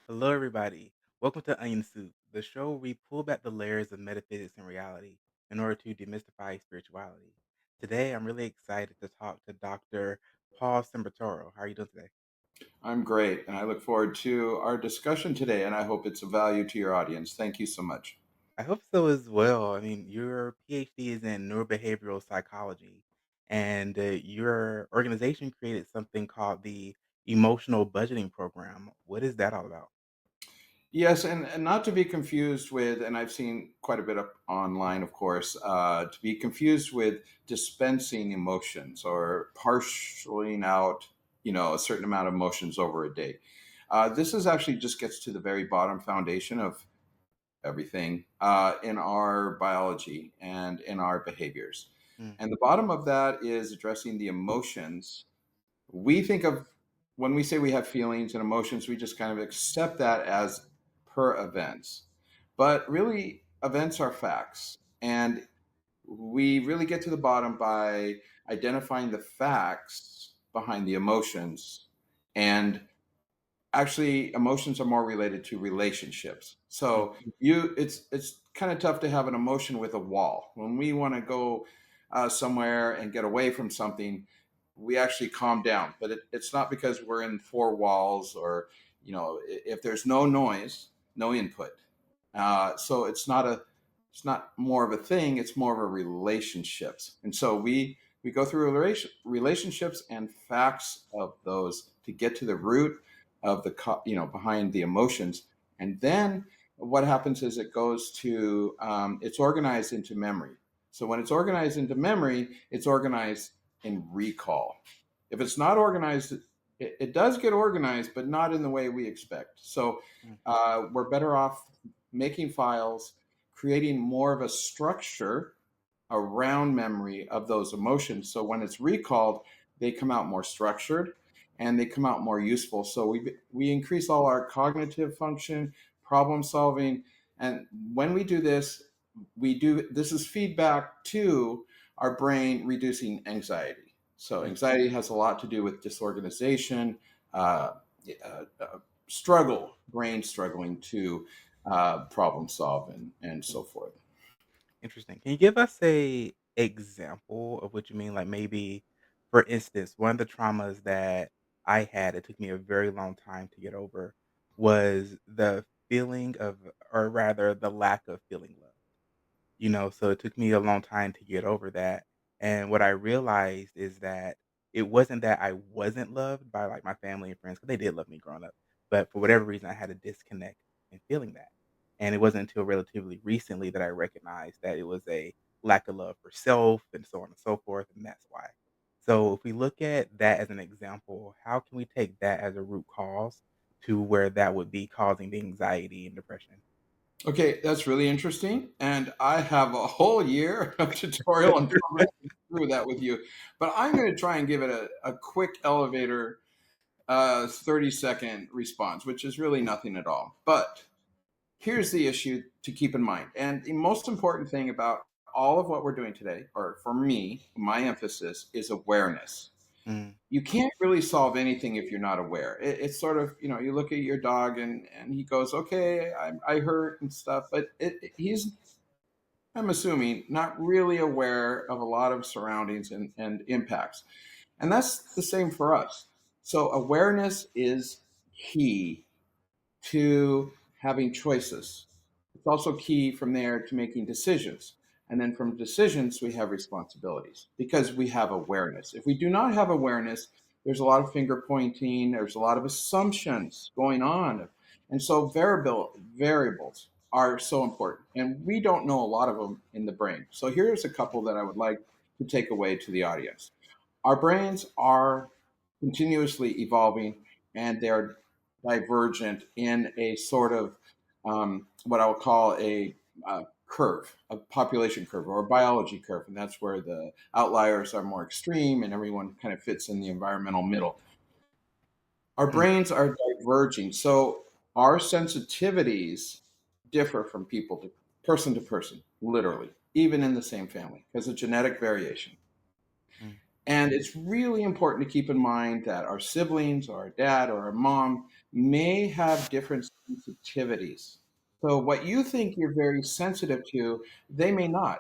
Hello, everybody. Welcome to Onion Soup, the show where we pull back the layers of metaphysics and reality in order to demystify spirituality. Today, I'm really excited to talk to Dr. Paul Sambataro. How are you doing today? I'm great, and I look forward to our discussion today, and I hope it's of value to your audience. Thank you so much. I hope so as well. I mean, your PhD is in neurobehavioral psychology, and your organization created something called the Emotional Budgeting Program. What is that all about? Yes, and not to be confused with, and I've seen quite a bit up online, of course, to be confused with dispensing emotions or partialing out, a certain amount of emotions over a day. This is actually just gets to the very bottom foundation of everything in our biology and in our behaviors. Mm, And the bottom of that is addressing the emotions. We think of when we say we have feelings and emotions, we just kind of accept that as per events. But really, events are facts. And we really get to the bottom by identifying the facts behind the emotions. And actually, emotions are more related to relationships. mm, So it's kind of tough to have an emotion with a wall. When we want to go somewhere and get away from something, we actually calm down. But it's not because we're in four walls or if there's no noise, no input. So it's not more of a thing. It's more of a relationships. And so we go through relationships and facts of those to get to the root of behind the emotions. And then what happens is it goes to it's organized into memory. So when it's organized into memory, it's organized in recall. If it's not organized, it does get organized, but not in the way we expect. So mm, we're better off making files, creating more of a structure around memory of those emotions. So when it's recalled, they come out more structured and they come out more useful. So we increase all our cognitive function, problem solving, and when we do this, this is feedback to our brain reducing anxiety. So mm. anxiety has a lot to do with disorganization, uh, struggle, brain struggling to problem solve and so forth. Interesting. Can you give us a example of what you mean? Like maybe, for instance, one of the traumas that I had, it took me a very long time to get over, was the feeling of, or rather, the lack of feeling love. So it took me a long time to get over that, and what I realized is that it wasn't that I wasn't loved by, like, my family and friends, because they did love me growing up, but for whatever reason, I had a disconnect in feeling that, and it wasn't until relatively recently that I recognized that it was a lack of love for self and so on and so forth, and that's why. So if we look at that as an example, how can we take that as a root cause to where that would be causing the anxiety and depression? Okay, that's really interesting. And I have a whole year of tutorial and progressing through that with you. But I'm going to try and give it a quick elevator 30-second response, which is really nothing at all. But here's the issue to keep in mind. And the most important thing about all of what we're doing today, or for me, my emphasis is awareness. Mm, You can't really solve anything if you're not aware. It's sort of, you look at your dog and he goes, okay, I hurt and stuff, but he's, I'm assuming, not really aware of a lot of surroundings and impacts. And that's the same for us. So awareness is key to having choices. It's also key from there to making decisions. And then from decisions, we have responsibilities because we have awareness. If we do not have awareness, there's a lot of finger pointing, there's a lot of assumptions going on. And so variables are so important. And we don't know a lot of them in the brain. So here's a couple that I would like to take away to the audience. Our brains are continuously evolving and divergent in a sort of what I would call a curve, a population curve or a biology curve. And that's where the outliers are more extreme and everyone kind of fits in the environmental middle. Our Mm, brains are diverging. So our sensitivities differ from person to person, literally, even in the same family, because of genetic variation. mm, And it's really important to keep in mind that our siblings or our dad or our mom may have different sensitivities. So what you think you're very sensitive to, they may not.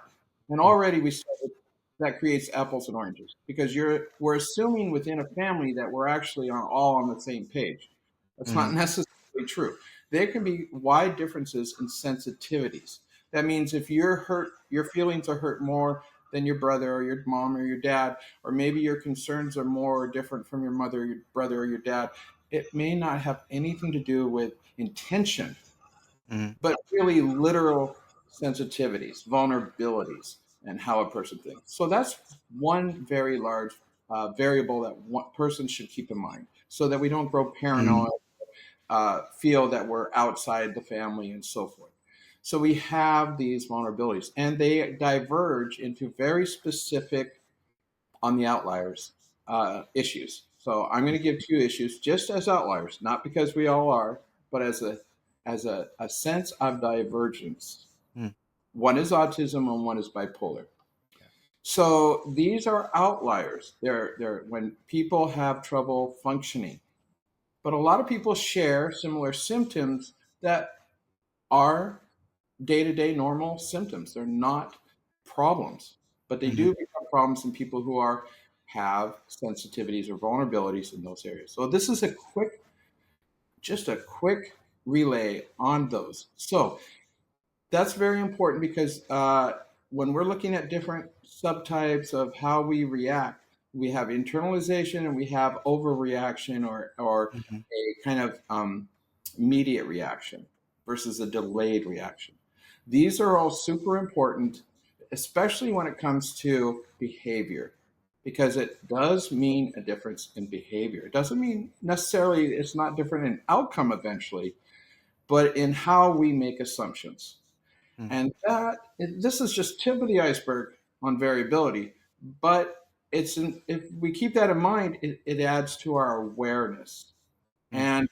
And mm, already we started that creates apples and oranges because we're assuming within a family that we're actually all on the same page. That's not mhm, necessarily true. There can be wide differences in sensitivities. That means if you're hurt, your feelings are hurt more than your brother or your mom or your dad, or maybe your concerns are more different from your mother, your brother, or your dad. It may not have anything to do with intention, mhm, but really literal sensitivities, vulnerabilities, and how a person thinks. So that's one very large variable that one person should keep in mind so that we don't grow mhm, paranoid, feel that we're outside the family, and so forth. So we have these vulnerabilities, and they diverge into very specific on the outliers issues. So I'm going to give two issues just as outliers, not because we all are, but as a sense of divergence. mm, One is autism and one is bipolar. yeah, So these are outliers. They're when people have trouble functioning. But a lot of people share similar symptoms that are day to day normal symptoms. They're not problems, but they mhm, do become problems in people who have sensitivities or vulnerabilities in those areas. So this is just a quick relay on those. So that's very important because when we're looking at different subtypes of how we react, we have internalization and we have overreaction or mhm, a kind of immediate reaction versus a delayed reaction. These are all super important, especially when it comes to behavior, because it does mean a difference in behavior. It doesn't mean necessarily it's not different in outcome eventually, but in how we make assumptions. mm, And this is just tip of the iceberg on variability, but if we keep that in mind, it adds to our awareness mm, and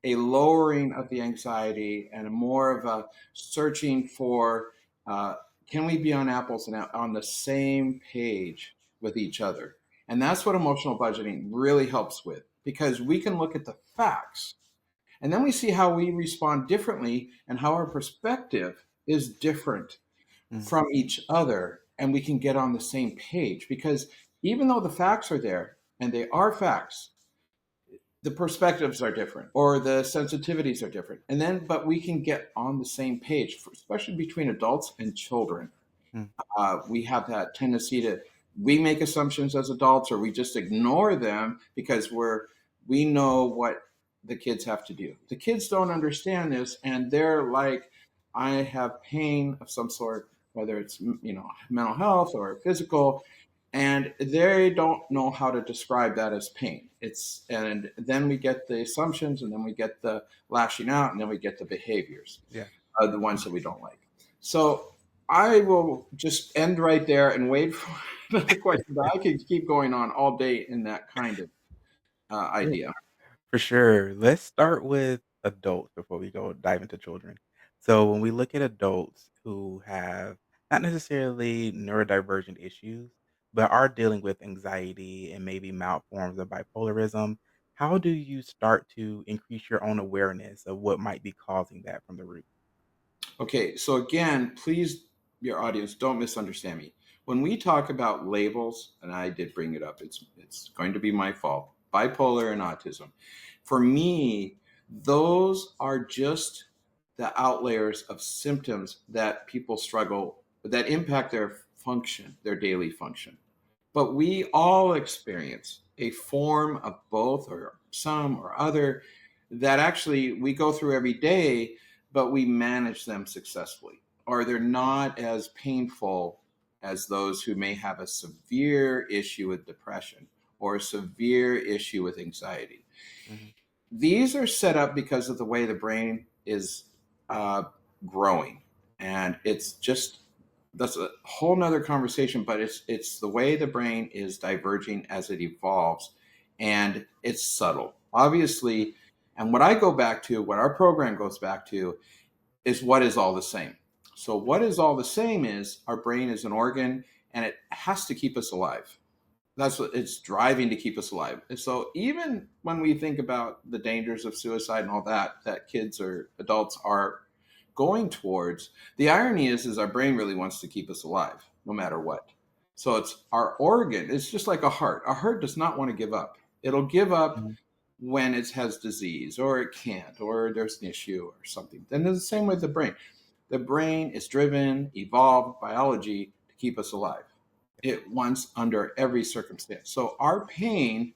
a lowering of the anxiety and a more of a searching for uh, can we be on apples and on the same page with each other? And that's what emotional budgeting really helps with because we can look at the facts and then we see how we respond differently and how our perspective is different mm, from each other. And we can get on the same page because even though the facts are there and they are facts, the perspectives are different or the sensitivities are different. And then, but we can get on the same page, especially between adults and children. mm, We have that tendency to we make assumptions as adults or we just ignore them because we know what the kids have to do. The kids don't understand this and they're like, I have pain of some sort, whether it's mental health or physical, and they don't know how to describe that as pain. And then we get the assumptions and then we get the lashing out and then we get the behaviors, yeah. the ones that we don't like. So I will just end right there and wait for another question. But I could keep going on all day in that kind of idea. For sure. Let's start with adults before we go dive into children. So when we look at adults who have not necessarily neurodivergent issues, but are dealing with anxiety and maybe mild forms of bipolarism, how do you start to increase your own awareness of what might be causing that from the root? Okay, so again, please, your audience, don't misunderstand me. When we talk about labels, and I did bring it up, it's going to be my fault. Bipolar and autism. For me, those are just the outliers of symptoms that people struggle that impact their function, their daily function. But we all experience a form of both or some or other that actually we go through every day, but we manage them successfully, or they're not as painful as those who may have a severe issue with depression or a severe issue with anxiety. Mhm, These are set up because of the way the brain is uh, growing, and it's just that's a whole nother conversation. But it's the way the brain is diverging as it evolves, and it's subtle, obviously. And what I go back to, what our program goes back to, is what is all the same. So what is all the same is our brain is an organ, and it has to keep us alive. That's what it's driving to keep us alive. And so even when we think about the dangers of suicide and all that that kids or adults are going towards, the irony is our brain really wants to keep us alive no matter what. So it's our organ. It's just like a heart. A heart does not want to give up. It'll give up Mhm. when it has disease or it can't or there's an issue or something. Then it's the same with the brain. The brain is driven, evolved biology to keep us alive. It wants under every circumstance. So our pain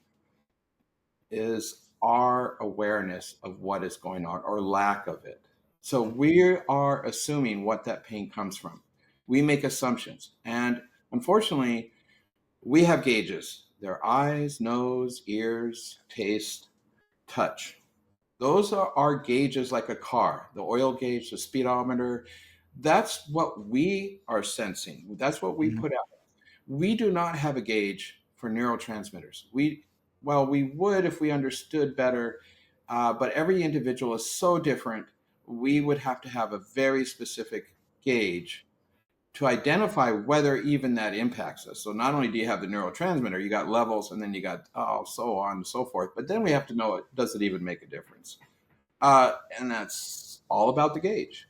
is our awareness of what is going on or lack of it. So Mhm. we are assuming what that pain comes from. We make assumptions. And unfortunately, we have gauges. Their eyes, nose, ears, taste, touch. Those are our gauges like a car, the oil gauge, the speedometer. That's what we are sensing. That's what we Mhm. put out. We do not have a gauge for neurotransmitters. Well, we would if we understood better, but every individual is so different. We would have to have a very specific gauge to identify whether even that impacts us. So not only do you have the neurotransmitter, you got levels, and then you got so on and so forth. But then we have to know it does it even make a difference? And that's all about the gauge.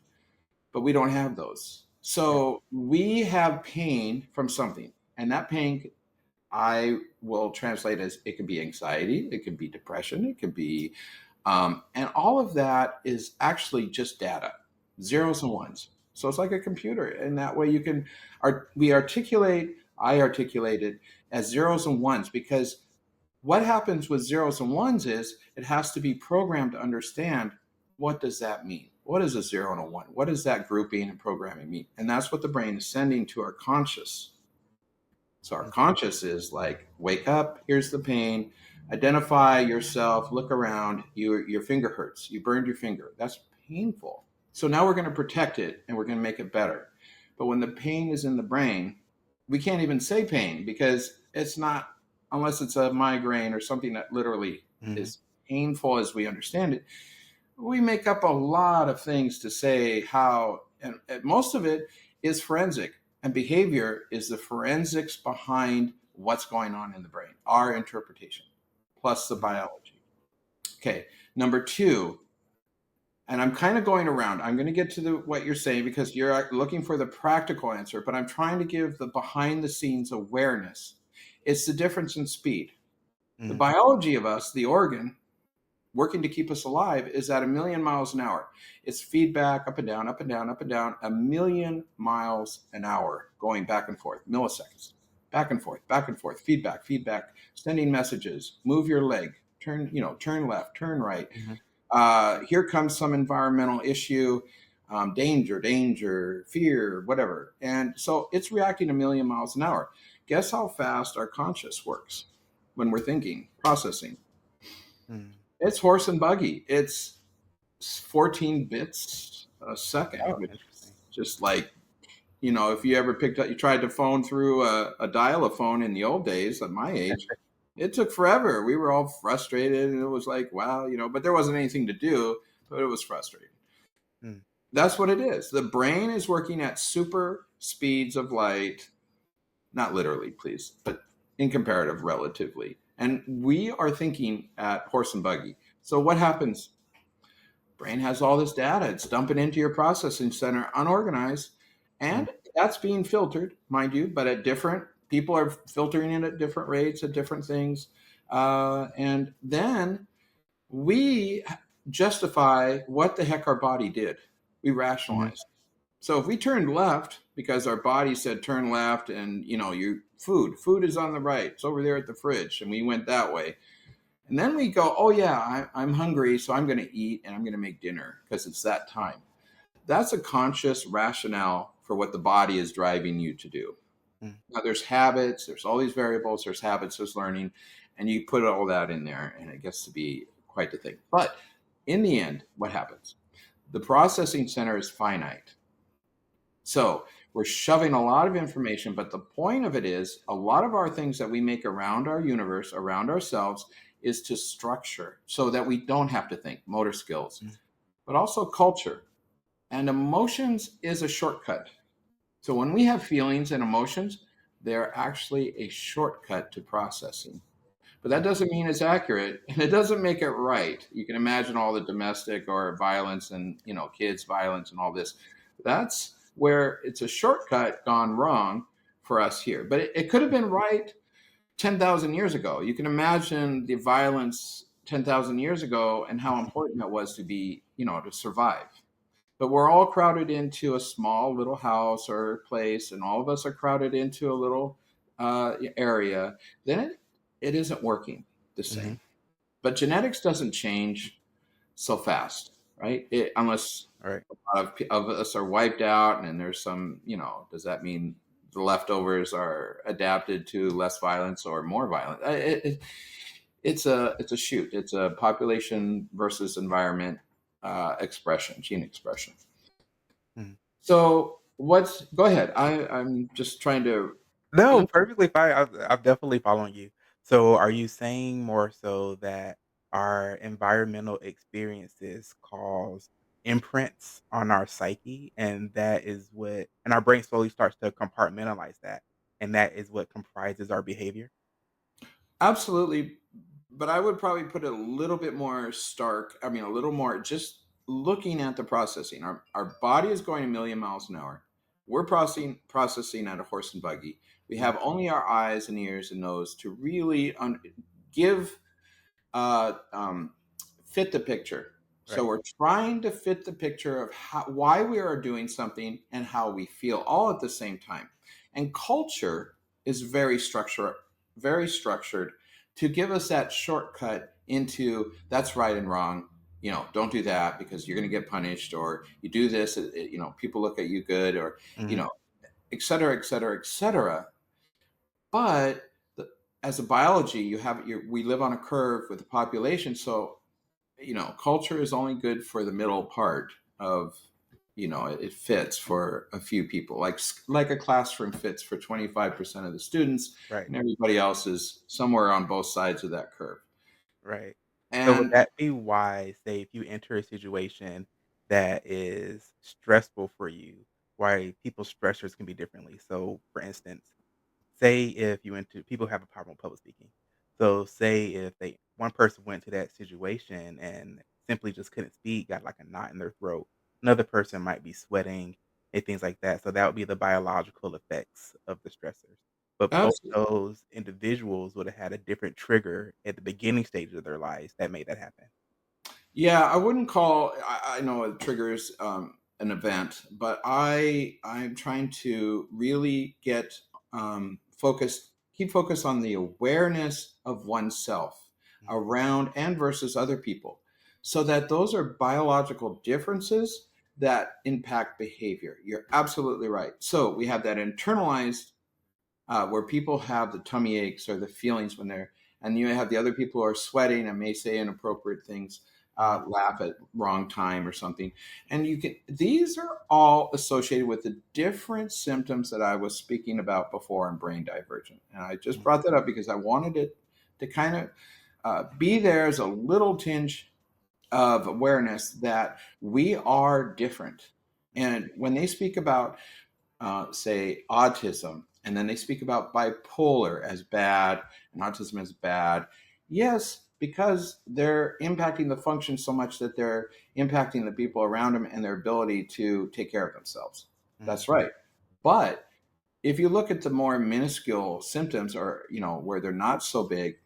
But we don't have those. Yeah. So we have pain from something, and that pain I will translate as it can be anxiety, it can be depression, it can be, and all of that is actually just data, zeros and ones. So it's like a computer, and that way you can, we articulate, I articulate it as zeros and ones because what happens with zeros and ones is it has to be programmed to understand what does that mean? What is a zero and a one? What does that grouping and programming mean? And that's what the brain is sending to our conscious. So our Mhm. conscious is like, wake up, here's the pain, identify yourself, look around, your finger hurts, you burned your finger. That's painful. So now we're going to protect it and we're going to make it better. But when the pain is in the brain, we can't even say pain because it's not, unless it's a migraine or something that literally Mhm. is painful as we understand it. We make up a lot of things to say how, and most of it is forensic. And behavior is the forensics behind what's going on in the brain, our interpretation, plus the Mhm. biology. Okay, number two, and I'm kind of going around. I'm going to get to what you're saying because you're looking for the practical answer, but I'm trying to give the behind the scenes awareness. It's the difference in speed. The Mhm. biology of us, the organ, working to keep us alive is at a million miles an hour. It's feedback up and down, up and down, up and down, a million miles an hour going back and forth, milliseconds, back and forth, feedback, feedback, sending messages, move your leg, turn, turn left, turn right. Mhm. Here comes some environmental issue, danger, danger, fear, whatever. And so it's reacting a million miles an hour. Guess how fast our conscious works when we're thinking, processing? Mhm. It's horse and buggy. It's 14 bits a second, Oh, which interesting. is just like, if you ever picked up, you tried to phone through a dial-a-phone in the old days at my age, it took forever. We were all frustrated and it was like, wow, but there wasn't anything to do, but it was frustrating. Mm. That's what it is. The brain is working at super speeds of light, not literally, please, but in comparative, relatively. And we are thinking at horse and buggy. So what happens? Brain has all this data. It's dumping into your processing center unorganized. Mhm. And that's being filtered, mind you, but at different people are filtering it at different rates at different things. And then we justify what the heck our body did. We Mhm. rationalize. So if we turned left because our body said turn left and you food is on the right. It's over there at the fridge and we went that way. And then we go, oh, yeah, I'm hungry, so I'm going to eat and I'm going to make dinner because it's that time. That's a conscious rationale for what the body is driving you to do. Mhm. Now, there's habits, there's all these variables, there's habits, there's learning, and you put all that in there, and it gets to be quite quite the thing. But in the end, what happens? The processing center is finite. So we're shoving a lot of information, but the point of it is a lot of our things that we make around our universe, around ourselves, is to structure so that we don't have to think, motor skills, Mhm. but also culture. And emotions is a shortcut. So when we have feelings and emotions, they're actually a shortcut to processing. But that doesn't mean it's accurate, and it doesn't make it right. You can imagine all the domestic or violence and kids violence and all this. That's where it's a shortcut gone wrong for us here. But it could have been right 10,000 years ago. You can imagine the violence 10,000 years ago and how important it was to be, to survive. But we're all crowded into a small little house or place, and all of us are crowded into a little area. Then it isn't working the Mhm. same. But genetics doesn't change so fast, right? Unless Right. a lot of us are wiped out, and then there's some, does that mean the leftovers are adapted to less violence or more violence? It's a shoot. It's a population versus environment expression, gene expression. Mhm. So go ahead. I'm just trying to No, answer. perfectly fine. I'm definitely following you. So, are you saying more so that our environmental experiences cause imprints on our psyche, and that is what and our brain slowly starts to compartmentalize that, and that is what comprises our behavior? Absolutely, but I would probably put it a little bit more stark. I mean, a little more just looking at the processing. Our body is going a million miles an hour. We're processing at a horse and buggy. We Mhm. have only our eyes and ears and nose to really give uh, um, fit the picture. So Right. we're trying to fit the picture of why we are doing something and how we feel all at the same time. And culture is very structured to give us that shortcut into that's right and wrong. Don't do that because you're going to get punished, or you do this, people look at you good, or you Mhm. know, et cetera, et cetera, et cetera. But as a biology, we live on a curve with the population, so culture is only good for the middle part of, it fits for a few people, like a classroom fits for 25% of the students, Right. and everybody else is somewhere on both sides of that curve. Right. So would And that be why, say, if you enter a situation that is stressful for you, why people's stressors can be differently? So, for instance, say if you went to people have a problem with public speaking. So say if they one person went to that situation and simply just couldn't speak, got like a knot in their throat. Another person might be sweating and things like that. So that would be the biological effects of the stressors. But both absolutely. those individuals would have had a different trigger at the beginning stages of their lives that made that happen. Yeah, I wouldn't call. I know it triggers an event, but I'm trying to really get focused, keep focused on the awareness of oneself Mhm. around and versus other people, so that those are biological differences that impact behavior. You're absolutely right. So we have that internalized where people have the tummy aches or the feelings when they're, and you have the other people who are sweating and may say inappropriate things, Mhm. laugh at wrong time or something. And these are all associated with the different symptoms that I was speaking about before in brain divergent. And I just Mhm. brought that up because I wanted it to kind of be there as a little tinge of awareness that we are different. Mhm. And when they speak about say autism, and then they speak about bipolar as bad and autism as bad. Yes, because they're impacting the function so much that they're impacting the people around them and their ability to take care of themselves. Mhm. That's right. But if you look at the more minuscule symptoms, or where they're not so big,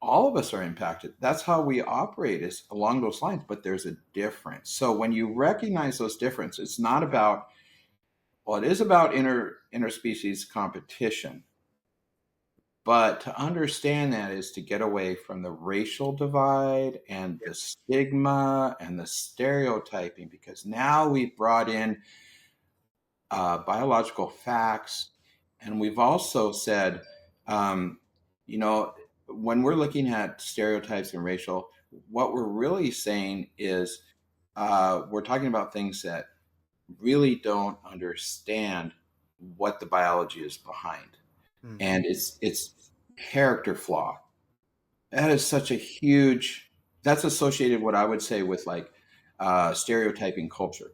all of us are impacted. That's how we operate, is along those lines, but there's a difference. So when you recognize those differences, it's not about, well, it is about interspecies competition, but to understand that is to get away from the racial divide and the Yes. stigma and the stereotyping, because now we've brought in biological facts, and we've also said, um, you know, when we're looking at stereotypes and racial, what we're really saying is we're talking about things that really don't understand what the biology is behind, Mhm. and it's character flaw. That is such a huge. That's associated what I would say with like stereotyping culture.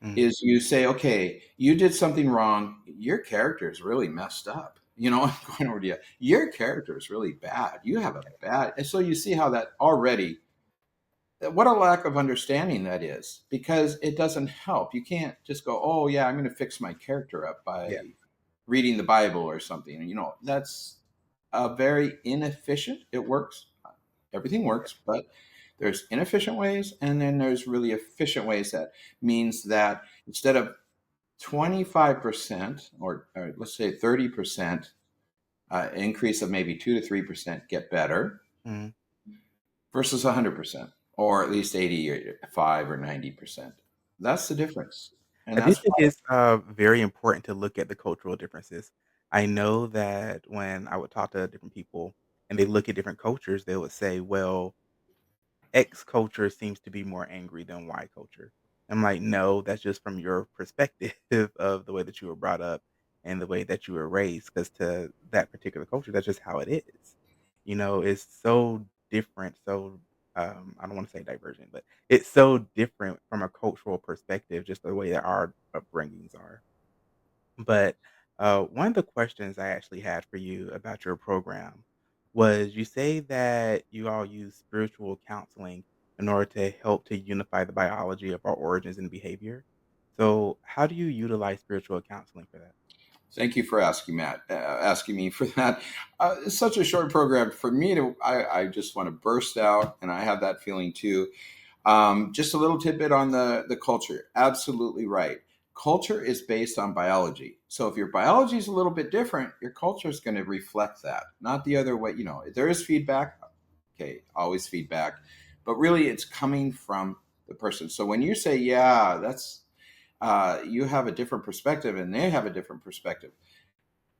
Mhm. Is you say, okay, you did something wrong. Your character is really messed up. I'm going over to you. Your character is really bad. You have a bad. And so you see how that already, what a lack of understanding that is, because it doesn't help. You can't just go, oh, yeah, I'm going to fix my character up Yeah. by reading the Bible or something. That's a very inefficient. It works. Everything works, but there's inefficient ways and then there's really efficient ways. That means that instead of 25% or let's say 30% increase of maybe 2 to 3% get better Mhm. versus 100% or at least 85 or 90%. That's the difference. And I do that's think why. it's, very important to look at the cultural differences. I know that when I would talk to different people and they look at different cultures, they would say, "Well, X culture seems to be more angry than Y culture." I'm like, "No, that's just from your perspective of the way that you were brought up and the way that you were raised. Because to that particular culture, that's just how it is." It's so different, so, I don't wanna say divergent, but it's so different from a cultural perspective, just the way that our upbringings are. But, one of the questions I actually had for you about your program was you say that you all use spiritual counseling in order to help to unify the biology of our origins and behavior. So, how do you utilize spiritual counseling for that? Thank you for asking, Matt. Asking me for that. It's such a short program for me to. I just want to burst out, and I have that feeling too. Just a little tidbit on the culture. Absolutely right. Culture is based on biology. So if your biology is a little bit different, your culture is going to reflect that, not the other way. There is feedback. Okay, always feedback, but really it's coming from the person. So when you say, "Yeah, that's," you have a different perspective, and they have a different perspective,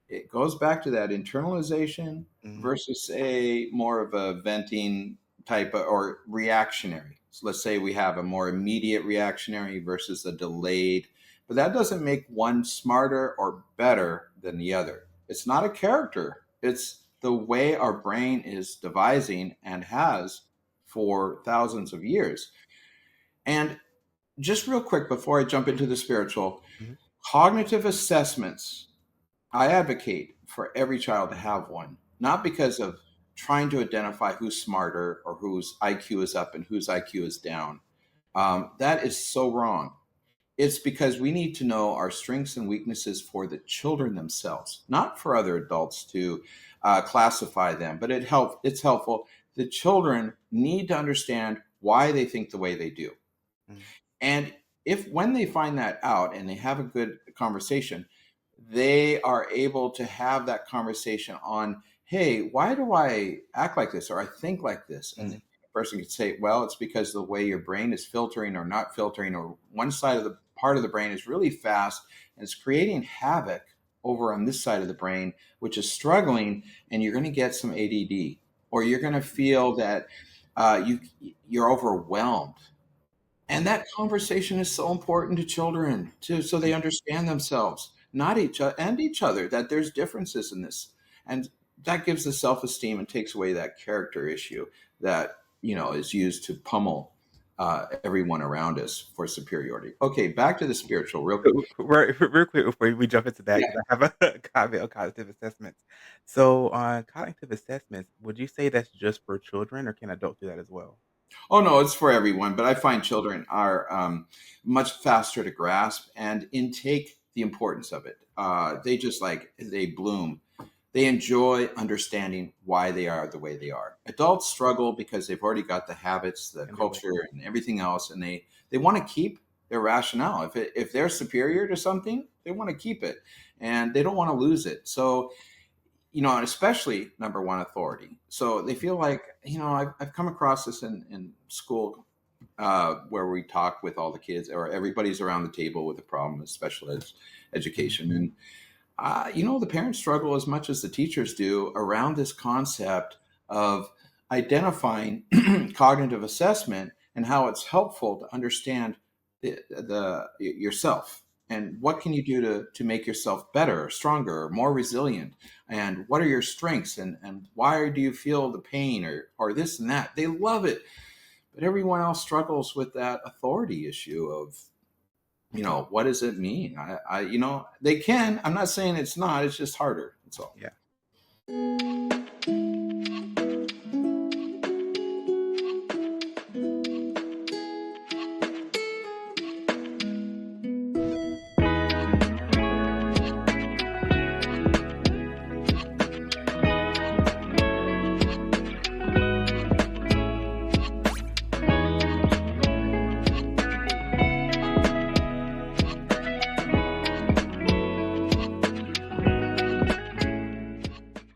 it goes back to that internalization Mhm, versus a more of a venting type of, or reactionary. So let's say we have a more immediate reactionary versus a delayed, but that doesn't make one smarter or better than the other. It's not a character, it's the way our brain is devising and has for thousands of years. And just real quick before I jump into the spiritual, mhm, cognitive assessments, I advocate for every child to have one, not because of trying to identify who's smarter or whose IQ is up and whose IQ is down. That is so wrong. It's because we need to know our strengths and weaknesses for the children themselves, not for other adults to classify them. But it's helpful. The children need to understand why they think the way they do. mhm, And if when they find that out and they have a good conversation, they are able to have that conversation on, hey, why do I act like this or I think like this? And the mhm, person could say, well, it's because the way your brain is filtering or not filtering, or one side of the part of the brain is really fast and it's creating havoc over on this side of the brain, which is struggling, and you're going to get some ADD, or you're going to feel that you're overwhelmed. And mhm, that conversation is so important to children too, so they mhm. understand themselves, not each other, that there's differences in this. And that gives the self-esteem and takes away that character issue that, is used to pummel everyone around us for superiority. Okay, back to the spiritual real quick. Real quick before we jump into that, Yeah. because I have a comment on cognitive assessments. So, on cognitive assessments, would you say that's just for children, or can adults do that as well? Oh no, it's for everyone, but I find children are much faster to grasp and intake the importance of it. They just like they bloom. They enjoy understanding why they are the way they are. Adults struggle because they've already got the habits, the In their way. culture, and everything else, and they want to keep their rationale. If they're superior to something, they want to keep it, and they don't want to lose it. So and especially number one, authority. So they feel like, I've come across this in school where we talk with all the kids, or everybody's around the table with a problem with Mhm, education. And, the parents struggle as much as the teachers do around this concept of identifying cognitive assessment and how it's helpful to understand the yourself and what can you do to make yourself better, stronger, more resilient, and what are your strengths and why do you feel the pain or this and that. They love it, but everyone else struggles with that authority issue of, what does it mean? They can. I'm not saying it's not. It's just harder. That's all. Yeah.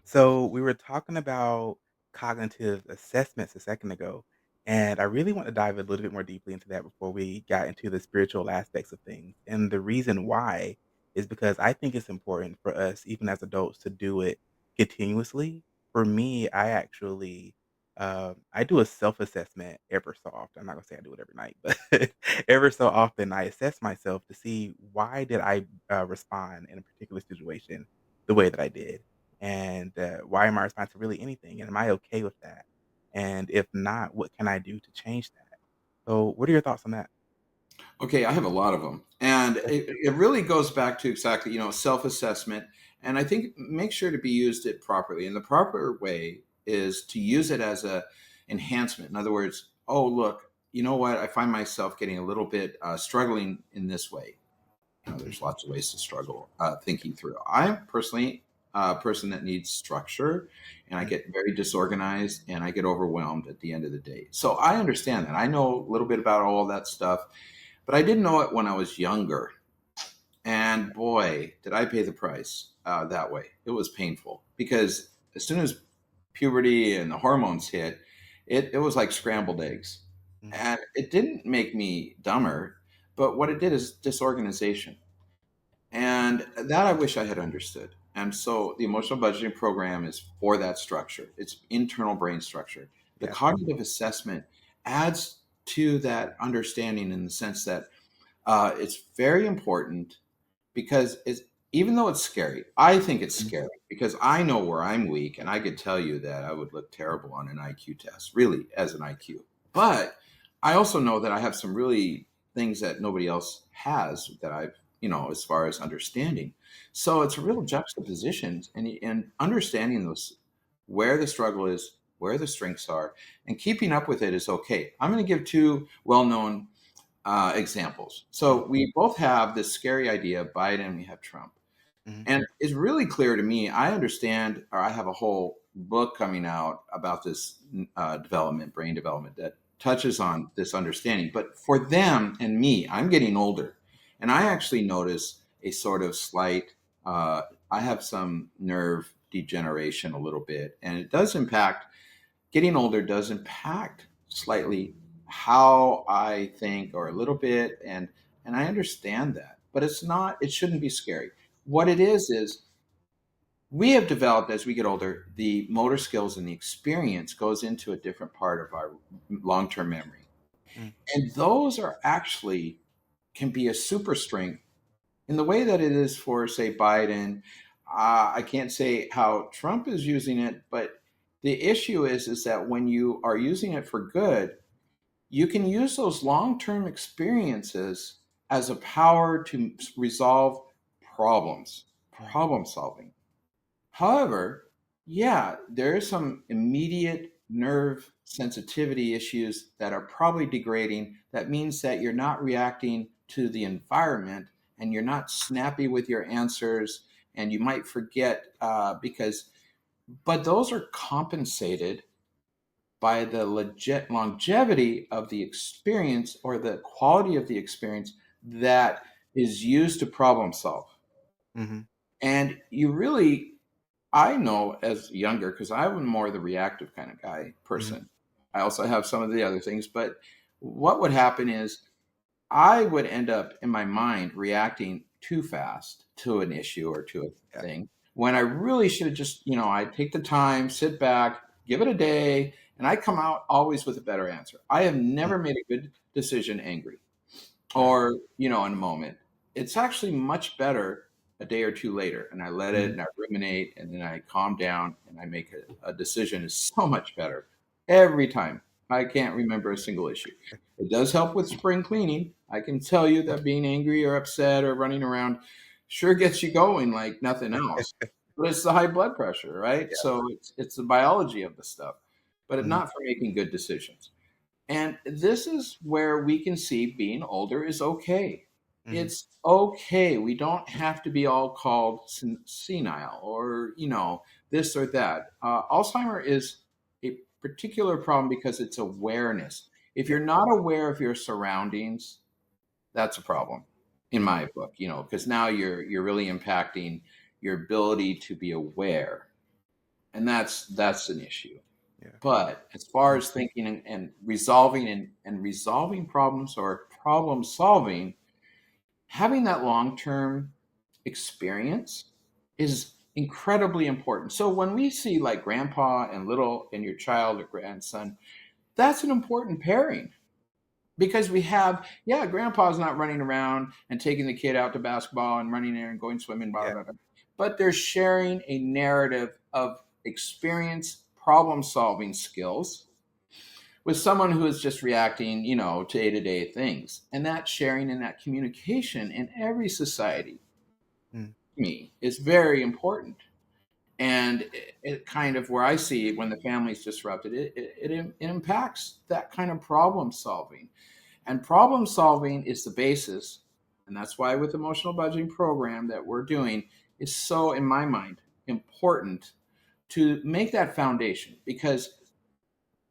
So we were talking about cognitive assessments a second ago, and I really want to dive a little bit more deeply into that before we got into the spiritual aspects of things. And the reason why is because I think it's important for us, even as adults, to do it continuously. For me, I do a self assessment ever so often. I'm not gonna say I do it every night, but ever so often I assess myself to see why did I respond in a particular situation the way that I did and why am I responding to really anything? And am I okay with that? And if not, what can I do to change that? So, what are your thoughts on that? Okay, I have a lot of them. And it really goes back to exactly, self assessment. And I think make sure to be used it properly. And the proper way is to use it as a enhancement. In other words, oh, look, you know what? I find myself getting a little bit struggling in this way. There's Mhm. lots of ways to struggle thinking through. I'm personally a person that needs structure, and I Mm, get very disorganized and I get overwhelmed at the end of the day. So I understand that. I know a little bit about all of that stuff, but I didn't know it when I was younger. And boy, did I pay the price that way. It was painful because as soon as puberty and the hormones hit, it was like scrambled eggs. mhm. And it didn't make me dumber, but what it did is disorganization. And that I wish I had understood. And so the emotional budgeting program is for that structure. It's internal brain structure. The Yeah. cognitive assessment adds to that understanding in the sense that it's very important because it's even though it's scary, I think it's Mhm. scary because I know where I'm weak, and I could tell you that I would look terrible on an IQ test, really, as an IQ. But I also know that I have some really things that nobody else has that I've, as far as understanding. So it's a real juxtaposition and understanding those where the struggle is, where the strengths are, and keeping up with it is okay. I'm going to give two well-known examples. Mhm. So we both have this scary idea of Biden, we have Trump. Mhm. And it's really clear to me, I understand, or I have a whole book coming out about this development, brain development, that touches on this understanding. But for them and me, I'm getting older. And I actually notice a sort of slight, I have some nerve degeneration a little bit. And it does impact getting older does impact slightly how I think or a little bit and I understand that. But it shouldn't be scary. What it is we have developed as we get older, the motor skills and the experience goes into a different part of our long-term memory. Mm, And those are actually can be a super strength in the way that it is for, say, Biden. I can't say how Trump is using it, but the issue is that when you are using it for good, you can use those long-term experiences as a power to resolve problems, mm, problem solving. However, yeah, there is some immediate nerve sensitivity issues that are probably degrading. That means that you're not reacting to the environment and you're not snappy with your answers, and you might forget but those are compensated by the legit longevity of the experience or the quality of the experience that is used to problem solve. mhm. And you really I know as younger, because I'm more the reactive kind of guy Mhm. person. I also have some of the other things, but what would happen is I would end up in my mind reacting too fast to an issue or to a Yeah. thing when I really should have just, I take the time, sit back, give it a day, And I come out always with a better answer. I have Mm, never made a good decision angry got or, in a moment. It's actually much better a day or two later. And I let it. it Mhm. and I ruminate and then I calm down and I make a decision is so much better every time. I can't remember a single issue. It does help with spring cleaning. I can tell you that being angry or upset or running around sure gets you going like nothing else. But it's the high blood pressure, right? Yeah. So it's the biology of the stuff, but it's Mhm, not for making good decisions. And this is where we can see being older is okay. mhm. It's okay. We don't have to be all called senile or, this or that. Alzheimer is a particular problem because it's awareness. If Yeah. you're not aware of your surroundings, that's a problem in my book, because now you're really impacting your ability to be aware. And that's an issue. Yeah. But as far Mhm. as thinking and resolving and resolving problems or problem solving, having that long term experience is incredibly important. So when we see like grandpa and little and your child or grandson, that's an important pairing because we have, yeah, grandpa's not running around and taking the kid out to basketball and running there and going swimming, blah, Yeah. blah, blah. But they're sharing a narrative of experience, problem solving skills with someone who is just reacting, to day to day things. And that sharing and that communication in every society, Mm, to me, is very important. And it kind of where I see when the family's disrupted, it impacts that kind of problem solving. And problem solving is the basis. And that's why with emotional budgeting program that we're doing is so, in my mind, important to make that foundation because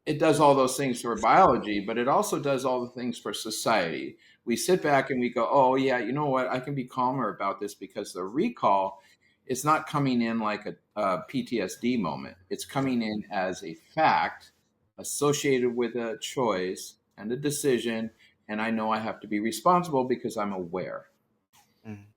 it does all those things for biology, but it also does all the things for society. We sit back and we go, oh, yeah, you know what? I can be calmer about this because the recall is not coming in like a PTSD moment. It's yeah. coming in as a fact associated with a choice and a decision. And I know I have to be responsible because I'm aware. Mhm.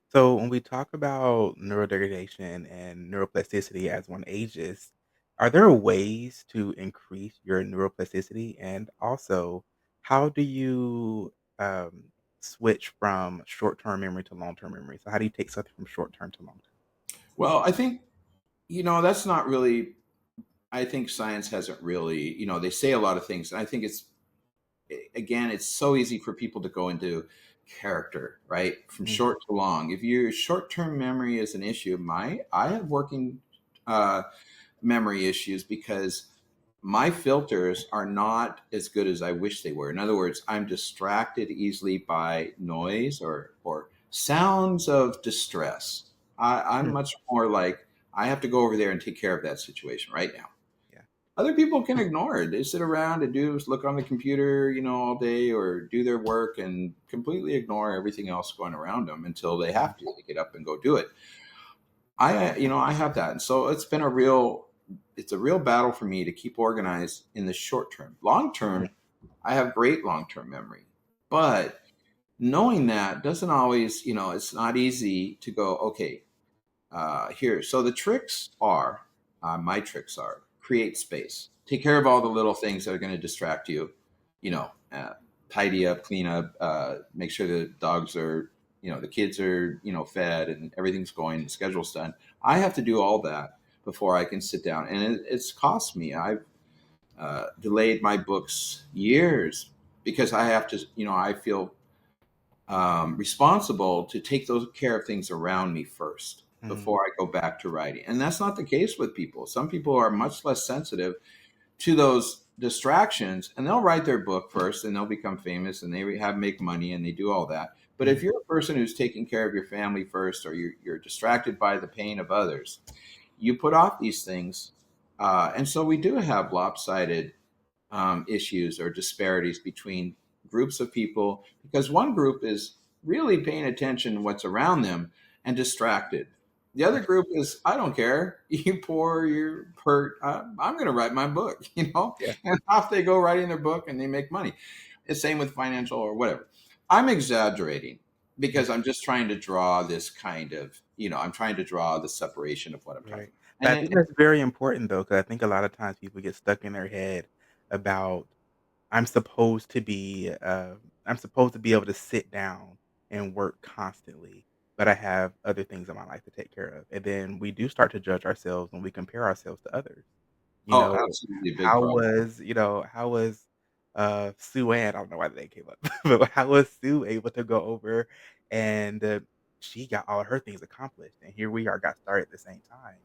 So when we talk about neurodegradation and neuroplasticity as one ages, are there ways to increase your neuroplasticity? And also, how do you switch from short-term memory to long-term memory? So how do you take something from short-term to long-term? Well, I think, that's not really, I think science hasn't really, they say a lot of things. And I think again, it's so easy for people to go into character, right? From Mm, short to long. If your short-term memory is an issue, I have working uh, memory issues because my filters are not as good as I wish they were. In other words, I'm distracted easily by noise or sounds of distress. I'm mm, much more like I have to go over there and take care of that situation right now. yeah. Other people can ignore it. They sit around and look on the computer, all day or do their work and completely ignore everything else going around them until they Mhm, have to. They get up and go do it. I have that. And so it's a real battle for me to keep organized in the short term. Long mm, term, I have great long term memory. But knowing that doesn't always, it's not easy to go, okay, here. So the tricks are, my tricks are create space, take care of all the little things that are going to distract you, you know, uh, tidy up, clean up, make sure the dogs are, the kids are, fed and everything's going, the schedule's done. I have to do all that before I can sit down. And it's cost me. I've delayed my books years because I have to, I feel responsible to take those care of things around me first mhm, before I go back to writing. And that's not the case with people. Some people are much less sensitive to those distractions and they'll write their book first and they'll become famous and they have make money and they do all that. But if mhm, you're a person who's taking care of your family first or you're distracted by the pain of others, you put off these things. And so we do have lopsided issues or disparities between groups of people because one group is really paying attention to what's around them and distracted. The other group is, I don't care. You poor, you're hurt. I'm going to write my book, yeah, and off they go writing their book and they make money. The same with financial or whatever. I'm exaggerating mm, because I'm just trying to draw this kind of, I'm trying to draw the separation of what I'm right. talking about. And I think that's very important though, because I think a lot of times people get stuck in their head about I'm supposed to be, I'm supposed to be able to sit down and work constantly, but I have other things in my life to take care of, and then we do start to judge ourselves when we compare ourselves to others. You oh, know, absolutely a big problem. how was, Sue Ann, I don't know why the name came up, but how was Sue able to go over and, she got all her things accomplished, and here we are, got started at the same time,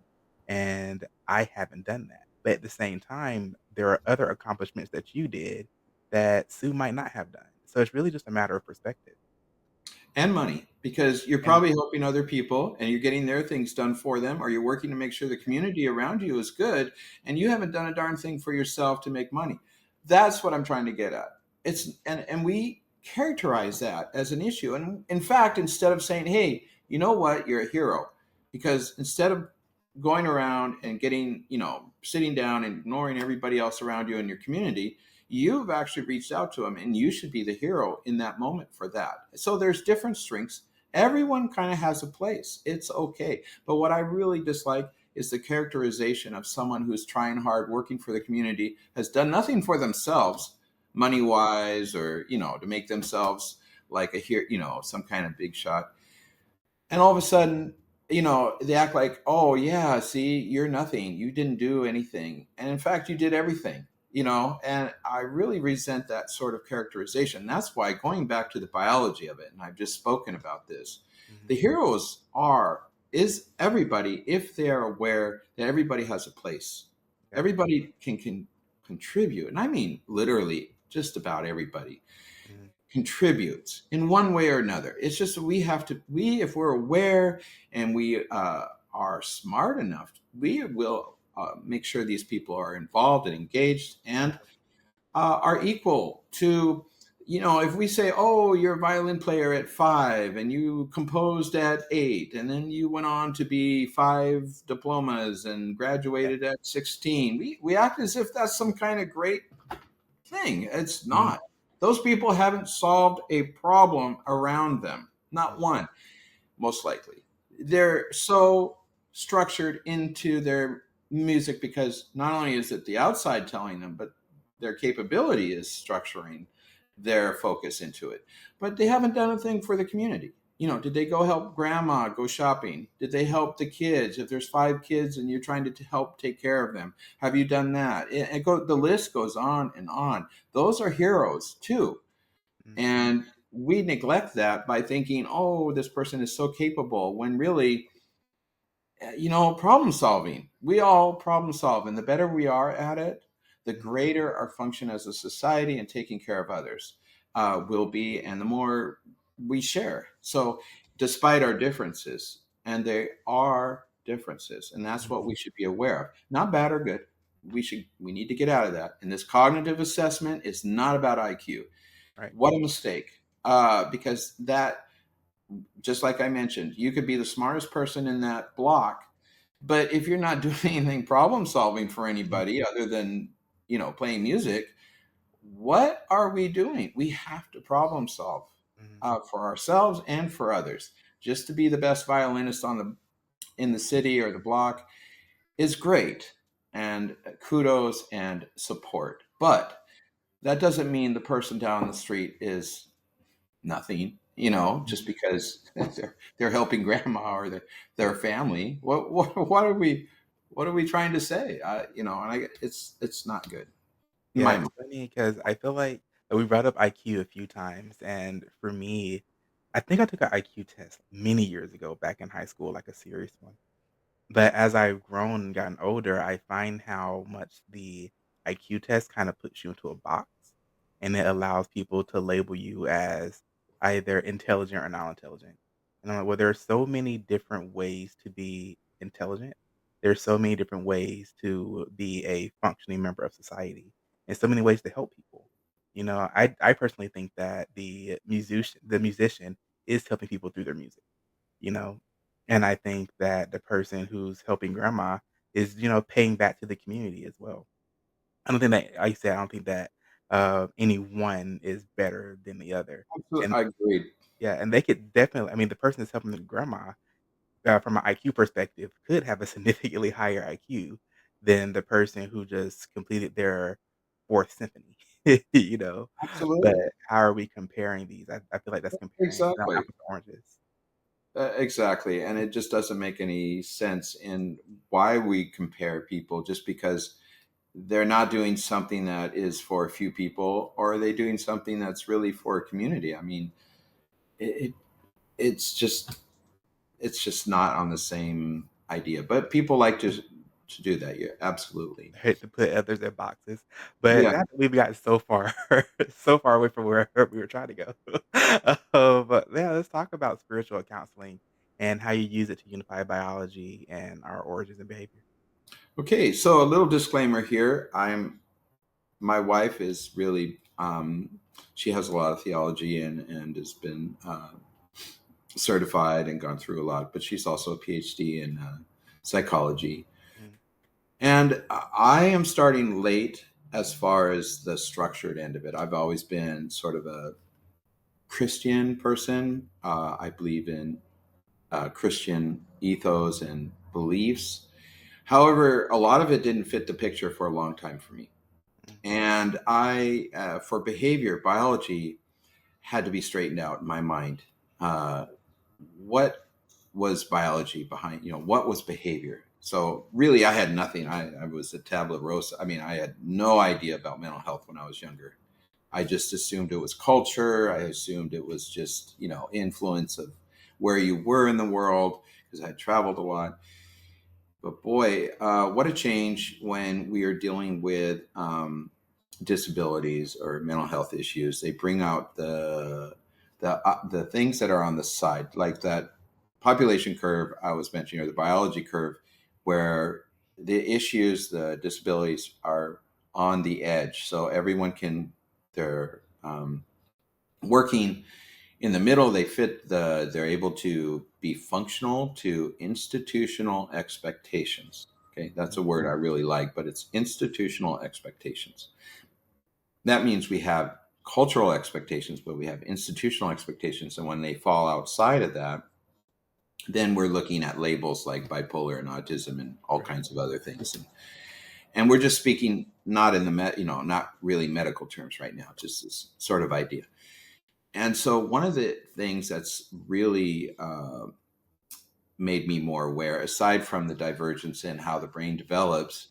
and I haven't done that. But at the same time, there are other accomplishments that you did that Sue might not have done. So it's really just a matter of perspective. And money, because you're And probably helping other people and you're getting their things done for them, or you're working to make sure the community around you is good, and you haven't done a darn thing for yourself to make money. That's what I'm trying to get at. And we characterize that as an issue. And in fact, instead of saying, hey, you know what, you're a hero, because instead of going around and getting, sitting down and ignoring everybody else around you in your community, you've actually reached out to them, and you should be the hero in that moment for that. So there's different strengths. Everyone kind of has a place. It's okay. But what I really dislike is the characterization of someone who's trying hard, working for the community, has done nothing for themselves, money wise, or, to make themselves like a here, some kind of big shot, and all of a sudden, they act like, oh yeah, see, you're nothing, you didn't do anything, and in fact you did everything. And I really resent that sort of characterization. That's why, going back to the biology of it, and I've just spoken about this, mhm, the heroes are is everybody, if they are aware that everybody has a place. yeah, Everybody can contribute, and I mean literally just about everybody mhm, contributes in one way or another. It's just we have to, if we're aware and we are smart enough, we will make sure these people are involved and engaged and are equal to, if we say, oh, you're a violin player at 5 and you composed at 8 and then you went on to be 5 diplomas and yeah, graduated at 16, we act as if that's some kind of great thing. It's mhm, not. Those people haven't solved a problem around them. Not mhm, one, most likely. They're so structured into their music because not only is it the outside telling them, but their capability is structuring their focus into it. But they haven't done a thing for the community. Did they go help grandma go shopping? Did they help the kids? If there's 5 kids and you're trying to help take care of them, have you done that? The list goes on and on. Those are heroes too. mhm, And we neglect that by thinking, oh, this person is so capable, when really, problem solving. We all problem solve. And the better we are at it, the mhm, greater our function as a society and taking care of others will be, and the more we share. So, despite our differences, and there are differences, and that's what mhm, we should be aware of, not bad or good. We need to get out of that. And this cognitive assessment is not about IQ. right, What a mistake. Because that, just like I mentioned, you could be the smartest person in that block, but if you're not doing anything problem solving for mhm, anybody other than, playing music, what are we doing? We have to problem solve mhm, for ourselves and for others. Just to be the best violinist in the city or the block is great, and kudos and support. But that doesn't mean the person down the street is nothing, just mhm. because they're helping grandma or their family. What are we trying to say? And it's not good in Yeah, my it's mind. funny because I feel like we brought up IQ a few times, and for me, I think I took an IQ test many years ago back in high school, like a serious one. But as I've grown and gotten older, I find how much the IQ test kinda puts you into a box, and it allows people to label you as either intelligent or non-intelligent. And I'm like, well, there are so many different ways to be intelligent. There's so many different ways to be a functioning member of society, and so many ways to help people. I personally think that the musician is helping people through their music you know? And I think that the person who's helping grandma is, paying back to the community as well. I don't think that like I said, I don't think that, any one is better than the other. Absolutely, And I agreed. yeah, and they could definitely I mean, the person that's helping the grandma from an IQ perspective, could have a significantly higher IQ than the person who just completed their 4th symphony, you know? But Absolutely. how are we comparing these? I feel like that's comparing, Exactly. apples to oranges. Exactly. And it just doesn't make any sense in why we compare people just because they're not doing something that is for a few people, or are they doing something that's really for a community? I mean, it it's just it's just not on the same idea. But people like to do that. Yeah, absolutely. Hate to put others in boxes, but Yeah. now that we've gotten so far so far away from where we were trying to go. But yeah, let's talk about spiritual counseling and how you use it to unify biology and our origins and behavior. Okay. So a little disclaimer here. My wife is really she has a lot of theology and has been certified and gone through a lot, but she's also a PhD in psychology. Mm, And I am starting late as far as the structured end of it. I've always been sort of a Christian person. I believe in Christian ethos and beliefs. However, a lot of it didn't fit the picture for a long time for me. mhm, And for behavior, biology had to be straightened out in my mind. Uh, what was biology behind, what was behavior? So really, I had nothing. I was a tabula rosa. I mean, I had no idea about mental health when I was younger. I just assumed it was culture. I assumed it was just, influence of where you were in the world because I had traveled a lot. But boy, what a change when we are dealing with disabilities or mental health issues. They bring out the things that are on the side, like that population curve I was mentioning, or the biology curve, where the issues, the disabilities are on the edge. So everyone can they're working in the middle. They're able to be functional to institutional expectations. Okay, that's a mhm, word I really like, but it's institutional expectations. That means we have cultural expectations, but we have institutional expectations. And when they fall outside of that, then we're looking at labels like bipolar and autism and all right, kinds of other things. And we're just speaking not in the not really medical terms right now, just this sort of idea. And so one of the things that's really made me more aware, aside from the divergence in how the brain develops,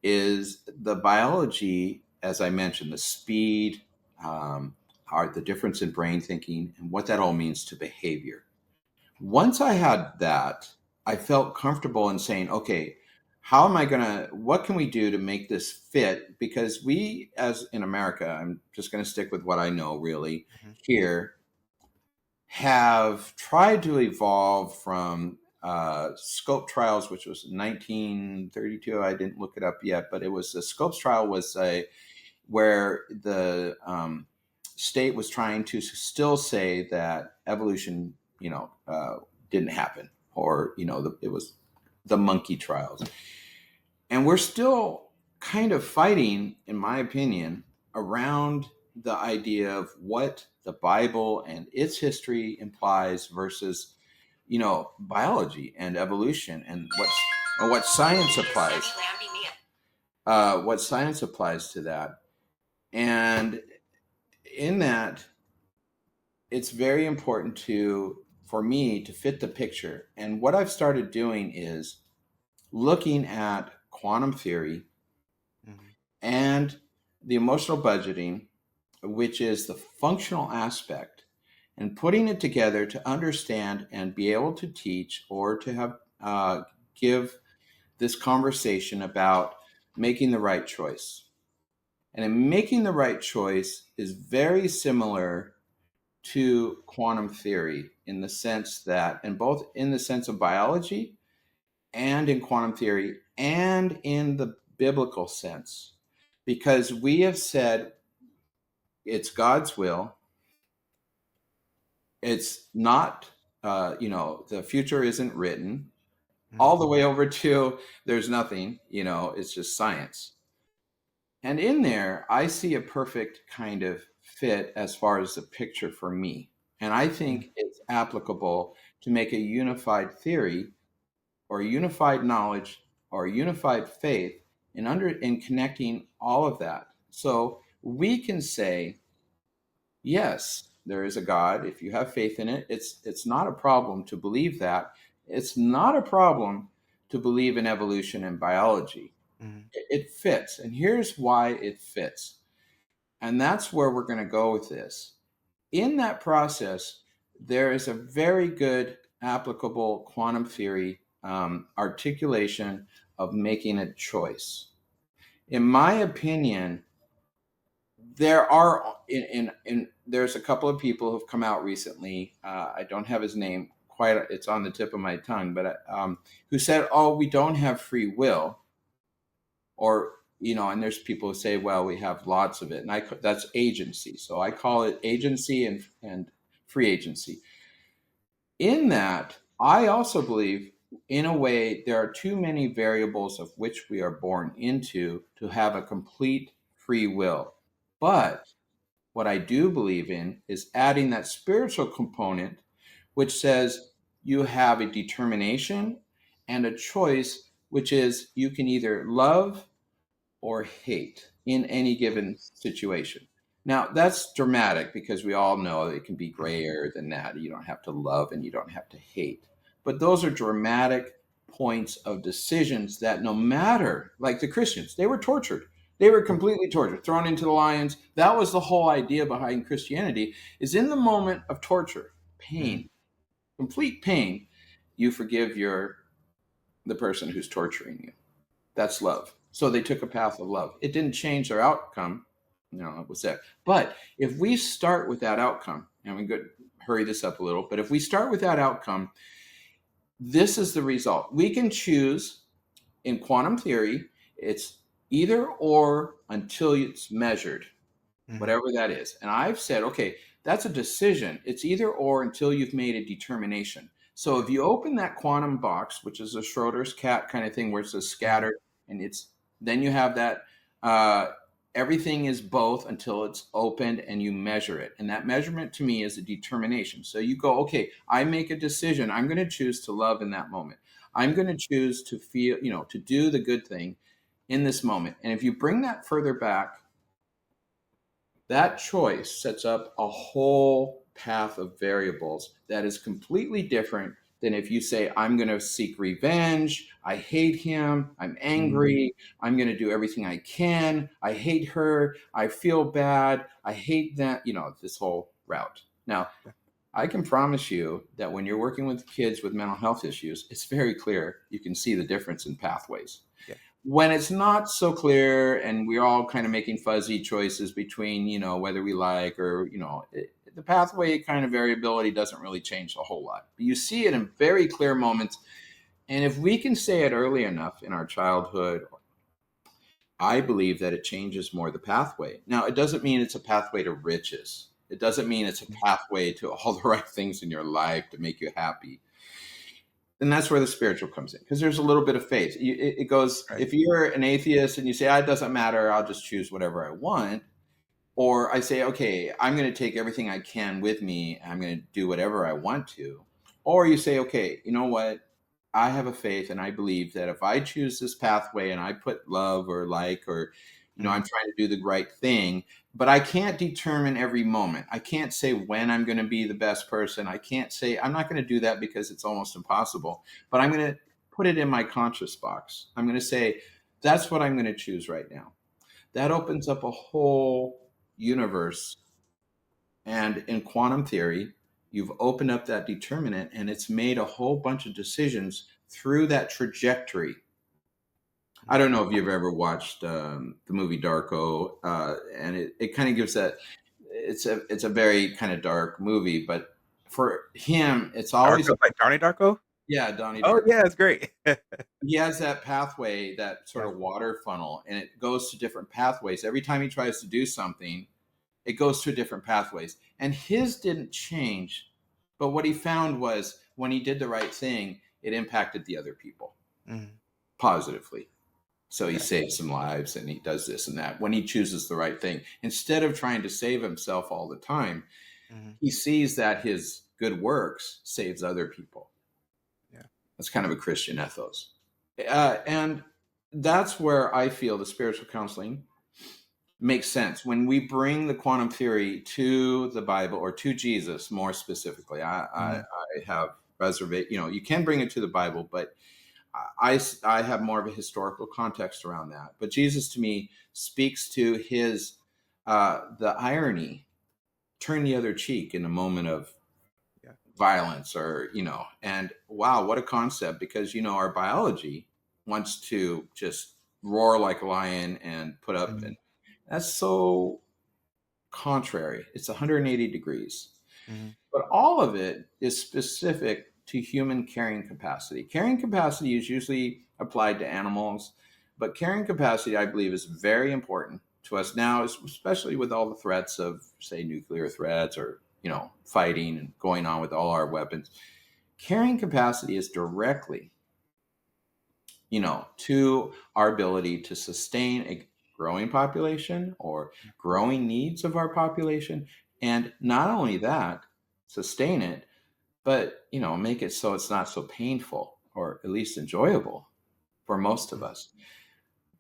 is the biology, as I mentioned, the speed, um, the difference in brain thinking, and what that all means to behavior. Once I had that, I felt comfortable in saying, okay, what can we do to make this fit? Because we, as in America, I'm just going to stick with what I know really mhm, here, have tried to evolve from scope trials, which was 1932. I didn't look it up yet, but it was the scopes trial was where the state was trying to still say that evolution, didn't happen, or it was the monkey trials, and we're still kind of fighting, in my opinion, around the idea of what the Bible and its history implies versus, biology and evolution and what science applies. What science applies to that, and in that, it's very important for me to fit the picture. And what I've started doing is looking at quantum theory mhm, and the emotional budgeting, which is the functional aspect, and putting it together to understand and be able to teach or to have give this conversation about making the right choice. And in making the right choice is very similar to quantum theory in the sense that, and both in the sense of biology and in quantum theory and in the biblical sense, because we have said it's God's will. It's not, the future isn't written, all mhm, the way over to there's nothing, it's just science. And in there, I see a perfect kind of fit as far as the picture for me. And I mhm, think it's applicable to make a unified theory or unified knowledge or unified faith in connecting all of that. So we can say, yes, there is a God. If you have faith in it, it's not a problem to believe that. It's not a problem to believe in evolution and biology. Mhm. It fits. And here's why it fits. And that's where we're going to go with this. In that process, there is a very good applicable quantum theory articulation of making a choice. In my opinion, there are there's a couple of people who've come out recently. I don't have his name quite; it's on the tip of my tongue, but who said, "Oh, we don't have free will," or and there's people who say, "Well, we have lots of it," and that's agency. So I call it agency and free agency. In that, I also believe, in a way, there are too many variables of which we are born into to have a complete free will. But what I do believe in is adding that spiritual component, which says you have a determination and a choice, which is you can either love or hate in any given situation. Now, that's dramatic because we all know it can be Mhm. grayer than that. You don't have to love and you don't have to hate. But those are dramatic points of decisions that no matter, like the Christians, they were tortured. They were Mhm. completely tortured, thrown into the lions. That was the whole idea behind Christianity is in the moment of torture, Mhm. pain, complete pain, you forgive the person who's torturing you. That's love. So they took a path of love. It didn't change their outcome. It was that. But if we start with that outcome, and we could hurry this up a little, but if we start with that outcome, this is the result. We can choose in quantum theory, it's either or until it's measured, Mhm. whatever that is. And I've said, okay, that's a decision. It's either or until you've made a determination. So if you open that quantum box, which is a Schrodinger's cat kind of thing, where it's a Mhm. scattered, and then you have that uh, everything is both until it's opened and you measure it. And that measurement to me is a determination. So you go, okay, I make a decision. I'm going to choose to love in that moment. I'm going to choose to feel, to do the good thing in this moment. And if you bring that further back, that choice sets up a whole path of variables that is completely different than if you say, I'm going to seek revenge. I hate him. I'm Mhm. angry. I'm going to do everything I can. I hate her. I feel bad. I hate that, this whole route. Now, Yeah. I can promise you that when you're working with kids with mental health issues, it's very clear. You can see the difference in pathways. Yeah. When it's not so clear and we're all kind of making fuzzy choices between whether we like or the pathway kind of variability doesn't really change a whole lot, but you see it in very clear moments. And if we can say it early enough in our childhood, I believe that it changes more the pathway. Now, it doesn't mean it's a pathway to riches. It doesn't mean it's a Mhm. pathway to all the right things in your life to make you happy. And that's where the spiritual comes in because there's a little bit of faith. It goes, Right. if you're an atheist and you say, it doesn't matter, I'll just choose whatever I want. Or I say, okay, I'm going to take everything I can with me. And I'm going to do whatever I want to. Or you say, okay, you know what? I have a faith and I believe that if I choose this pathway and I put love or like, or, I'm Mhm. trying to do the right thing, but I can't determine every moment. I can't say when I'm going to be the best person. I can't say, I'm not going to do that because it's almost impossible, but I'm going to put it in my conscious box. I'm going to say, that's what I'm going to choose right now. That opens up a whole universe. And in quantum theory, you've opened up that determinant and it's made a whole bunch of decisions through that trajectory. I don't know if you've ever watched the movie Darko, and it kind of gives that. It's a very kind of dark movie, but for him, it's always Darko, like Donnie Darko? yeah, Donnie Oh, Darko. yeah, it's great. He has that pathway, that sort Yeah. of water funnel, and it goes to different pathways. Every time he tries to do something, it goes through different pathways. And his didn't change, but what he found was when he did the right thing, it impacted the other people Mhm. positively. So he Yeah. saves some lives and he does this and that when he chooses the right thing. Instead of trying to save himself all the time, Mhm. he sees that his good works saves other people. Yeah. That's kind of a Christian ethos. And that's where I feel the spiritual counseling makes sense. When we bring the quantum theory to the Bible, or to Jesus more specifically, Mhm. I have reservation. You can bring it to the Bible, but I have more of a historical context around that. But Jesus to me speaks to his the irony, turn the other cheek in a moment of Yeah. violence, or and wow, what a concept, because our biology wants to just roar like a lion and put up, Mhm. and that's so contrary. It's 180 degrees. Mhm. But all of it is specific to human carrying capacity. Carrying capacity is usually applied to animals, but carrying capacity, I believe, is very important to us now, especially with all the threats of, say, nuclear threats, or fighting and going on with all our weapons. Carrying capacity is directly, to our ability to sustain a growing population, or Yeah. growing needs of our population. And not only that, sustain it, but make it so it's not so painful, or at least enjoyable for most of Mhm. us.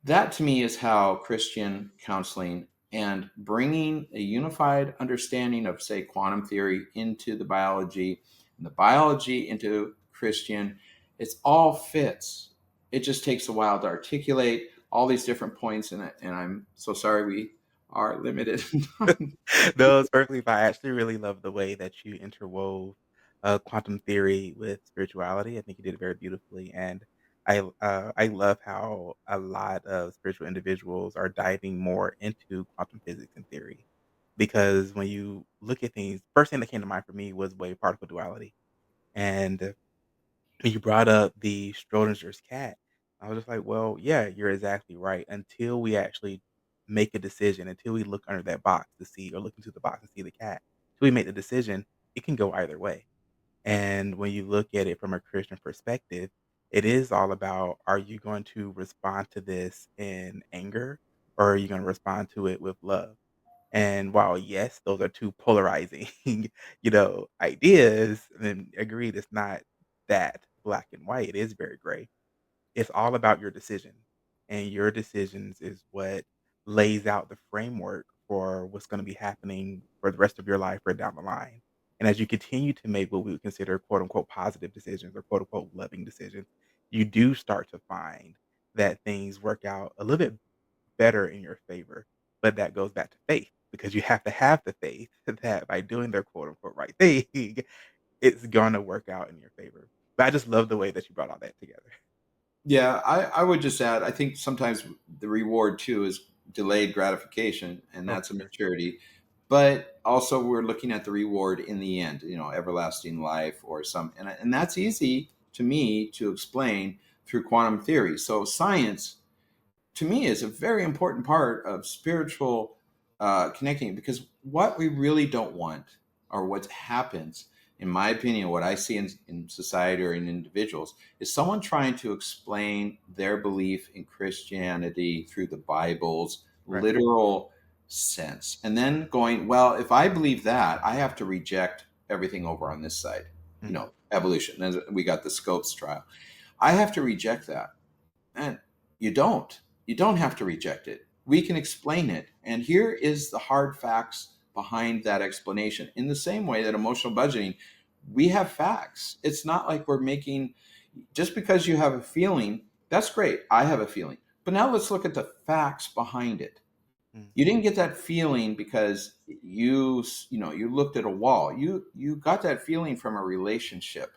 That to me is how Christian counseling, and bringing a unified understanding of, say, quantum theory into the biology, and the biology into Christian, it's all fits. It just takes a while to articulate all these different points, and I'm so sorry we are limited in time. No, it's perfectly fine. I actually really love the way that you interwove, quantum theory with spirituality. I think you did it very beautifully, and I love how a lot of spiritual individuals are diving more into quantum physics and theory, because when you look at things, first thing that came to mind for me was wave particle duality, and when you brought up the Schrodinger's cat, I was just like, "Well, yeah, you're exactly right. Until we actually make a decision, until we look under that box to see, or look into the box and see the cat, till we make the decision, it can go either way." And when you look at it from a Christian perspective, it is all about, are you going to respond to this in anger, or are you gonna respond to it with love? And while, yes, those are 2 polarizing, ideas, and agreed, it's not that black and white, it is very gray. It's all about your decision, and your decisions is what lays out the framework for what's gonna be happening for the rest of your life or down the line. And as you continue to make what we would consider quote unquote "positive decisions" or quote unquote "loving decisions," you do start to find that things work out a little bit better in your favor. But that goes back to faith, because you have to have the faith that by doing their quote unquote "right thing," it's gonna work out in your favor. But I just love the way that you brought all that together. Yeah, I would just add, I think sometimes the reward too is delayed gratification, and Oh, that's for a sure. maturity. But also, we're looking at the reward in the end, everlasting life, or and that's easy to me to explain through quantum theory. So science, to me, is a very important part of spiritual connecting, because what we really don't want, or what happens, in my opinion, what I see in society or in individuals, is someone trying to explain their belief in Christianity through the Bible's Right. literal sense, and then going, well, if I believe that, I have to reject everything over on this side, Mhm. evolution. And we got the Scopes trial. I have to reject that. And you don't. You don't have to reject it. We can explain it. And here is the hard facts behind that explanation. In the same way that emotional budgeting, we have facts. It's not like we're making, just because you have a feeling, that's great. I have a feeling. But now let's look at the facts behind it. Mhm. You didn't get that feeling because you looked at a wall. You got that feeling from a relationship.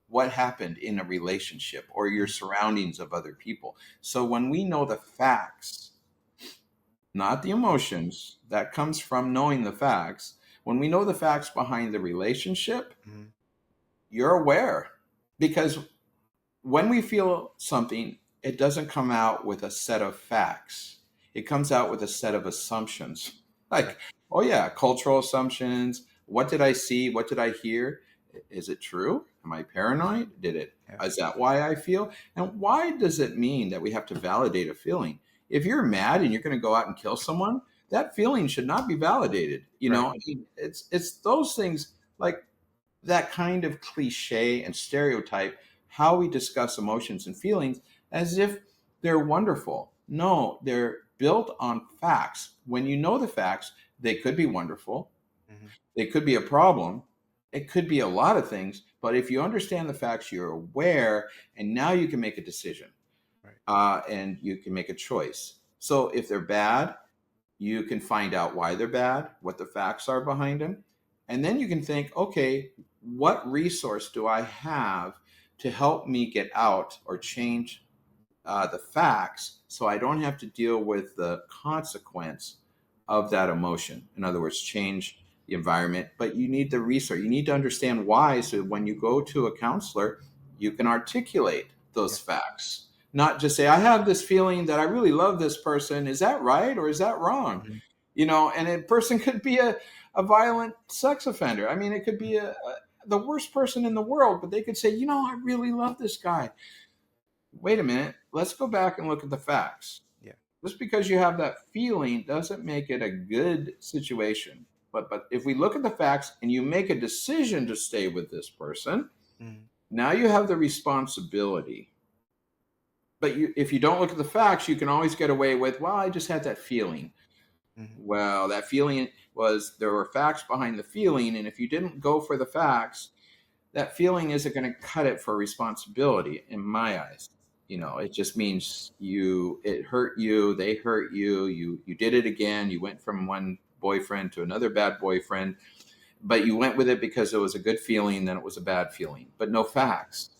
What happened in a relationship, or your Mhm. surroundings of other people. So when we know the facts, not the emotions, that comes from knowing the facts. When we know the facts behind the relationship, Mhm. you're aware, because when we feel something, it doesn't come out with a set of facts. It comes out with a set of assumptions. Right. Like, oh yeah, cultural assumptions. What did I see? What did I hear? Is it true? Am I paranoid? Yeah. Is that why I feel? And why does it mean that we have to validate a feeling? If you're mad and you're going to go out and kill someone, that feeling should not be validated. Right. I mean, it's those things, like that kind of cliche and stereotype how we discuss emotions and feelings as if they're wonderful. No, they're built on facts. When you know the facts, they could be wonderful, Mhm. they could be a problem, it could be a lot of things. But if you understand the facts, you're aware, and now you can make a decision, Right. and you can make a choice. So if they're bad, you can find out why they're bad, what the facts are behind them. And then you can think, okay, what resource do I have to help me get out or change the facts so I don't have to deal with the consequence of that emotion? In other words, change the environment, but you need the resource. You need to understand why. So when you go to a counselor, you can articulate Yeah. those facts, not just say, I have this feeling that I really love this person. Is that right? Or is that wrong? Mhm. And a person could be a violent sex offender. I mean, it could be the worst person in the world, but they could say, I really love this guy. Wait a minute, let's go back and look at the facts. Yeah. Just because you have that feeling doesn't make it a good situation. But if we look at the facts and you make a decision to stay with this person, Mhm. now you have the responsibility. But if you don't look at the facts, you can always get away with, well, I just had that feeling. Mhm. Well, that feeling was, there were facts behind the feeling, and if you didn't go for the facts, that feeling isn't going to cut it for responsibility in my eyes. It just means it hurt you, they hurt you, you did it again, you went from one boyfriend to another bad boyfriend, but you went with it because it was a good feeling, then it was a bad feeling, but no facts,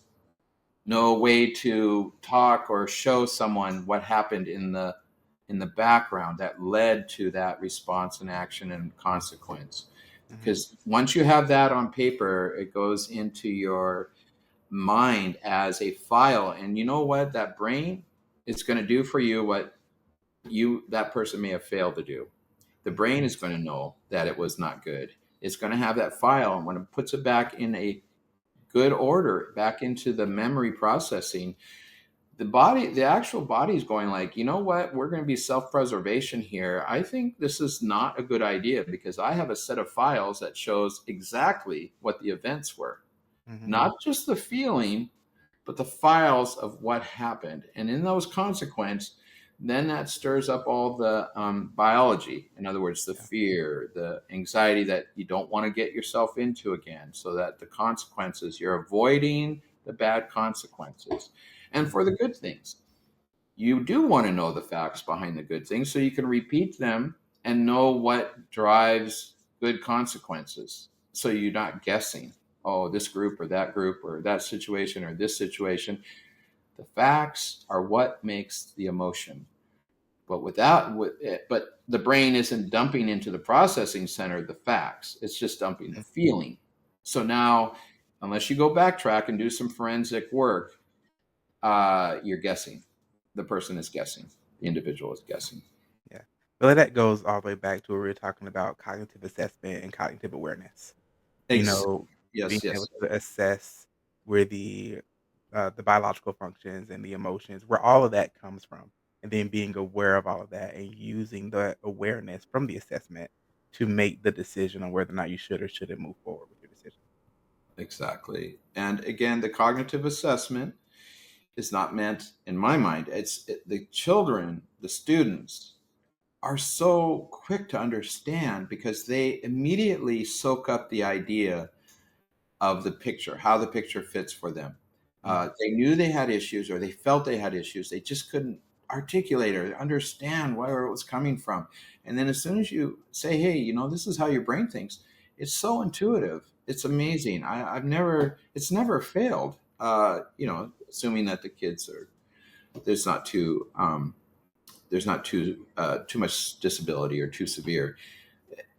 no way to talk or show someone what happened in the background that led to that response and action and consequence. Mhm. Because once you have that on paper, it goes into your mind as a file, and you know what that brain is going to do for you, what that person may have failed to do. The Mhm. brain is going to know that it was not good. It's going to have that file, and when it puts it back in a good order, back into the memory processing, the actual body is going like, you know what, we're going to be self-preservation here. I think this is not a good idea because I have a set of files that shows exactly what the events were, Mhm. not just the feeling, but the files of what happened. And in those consequences, then that stirs up all the biology. In other words, the Yeah. fear, the anxiety that you don't want to get yourself into again, so that the consequences, you're avoiding the bad consequences. And for the good things, you do want to know the facts behind the good things so you can repeat them and know what drives good consequences. So you're not guessing, oh, this group or that situation or this situation. The facts are what makes the emotion. But the brain isn't dumping into the processing center the facts. It's just dumping the Mhm. feeling. So now, unless you go backtrack and do some forensic work, you're guessing. The person is guessing. The individual is guessing. Yeah. Well, that goes all the way back to where we were talking about cognitive assessment and cognitive awareness. You Ex- know, being yes, able yes, to assess where the biological functions and the emotions, where all of that comes from, and then being aware of all of that and using the awareness from the assessment to make the decision on whether or not you should or shouldn't move forward with your decision. exactly. And again, the cognitive assessment is not meant, in my mind, the children, the students are so quick to understand because they immediately soak up the idea of the picture, how the picture fits for them. Mhm. They knew they had issues or they felt they had issues. They just couldn't articulate or understand where it was coming from. And then as soon as you say, hey, this is how your brain thinks, it's so intuitive. It's amazing. It's never failed. Assuming that the kids are, there's not too, too much disability or too severe.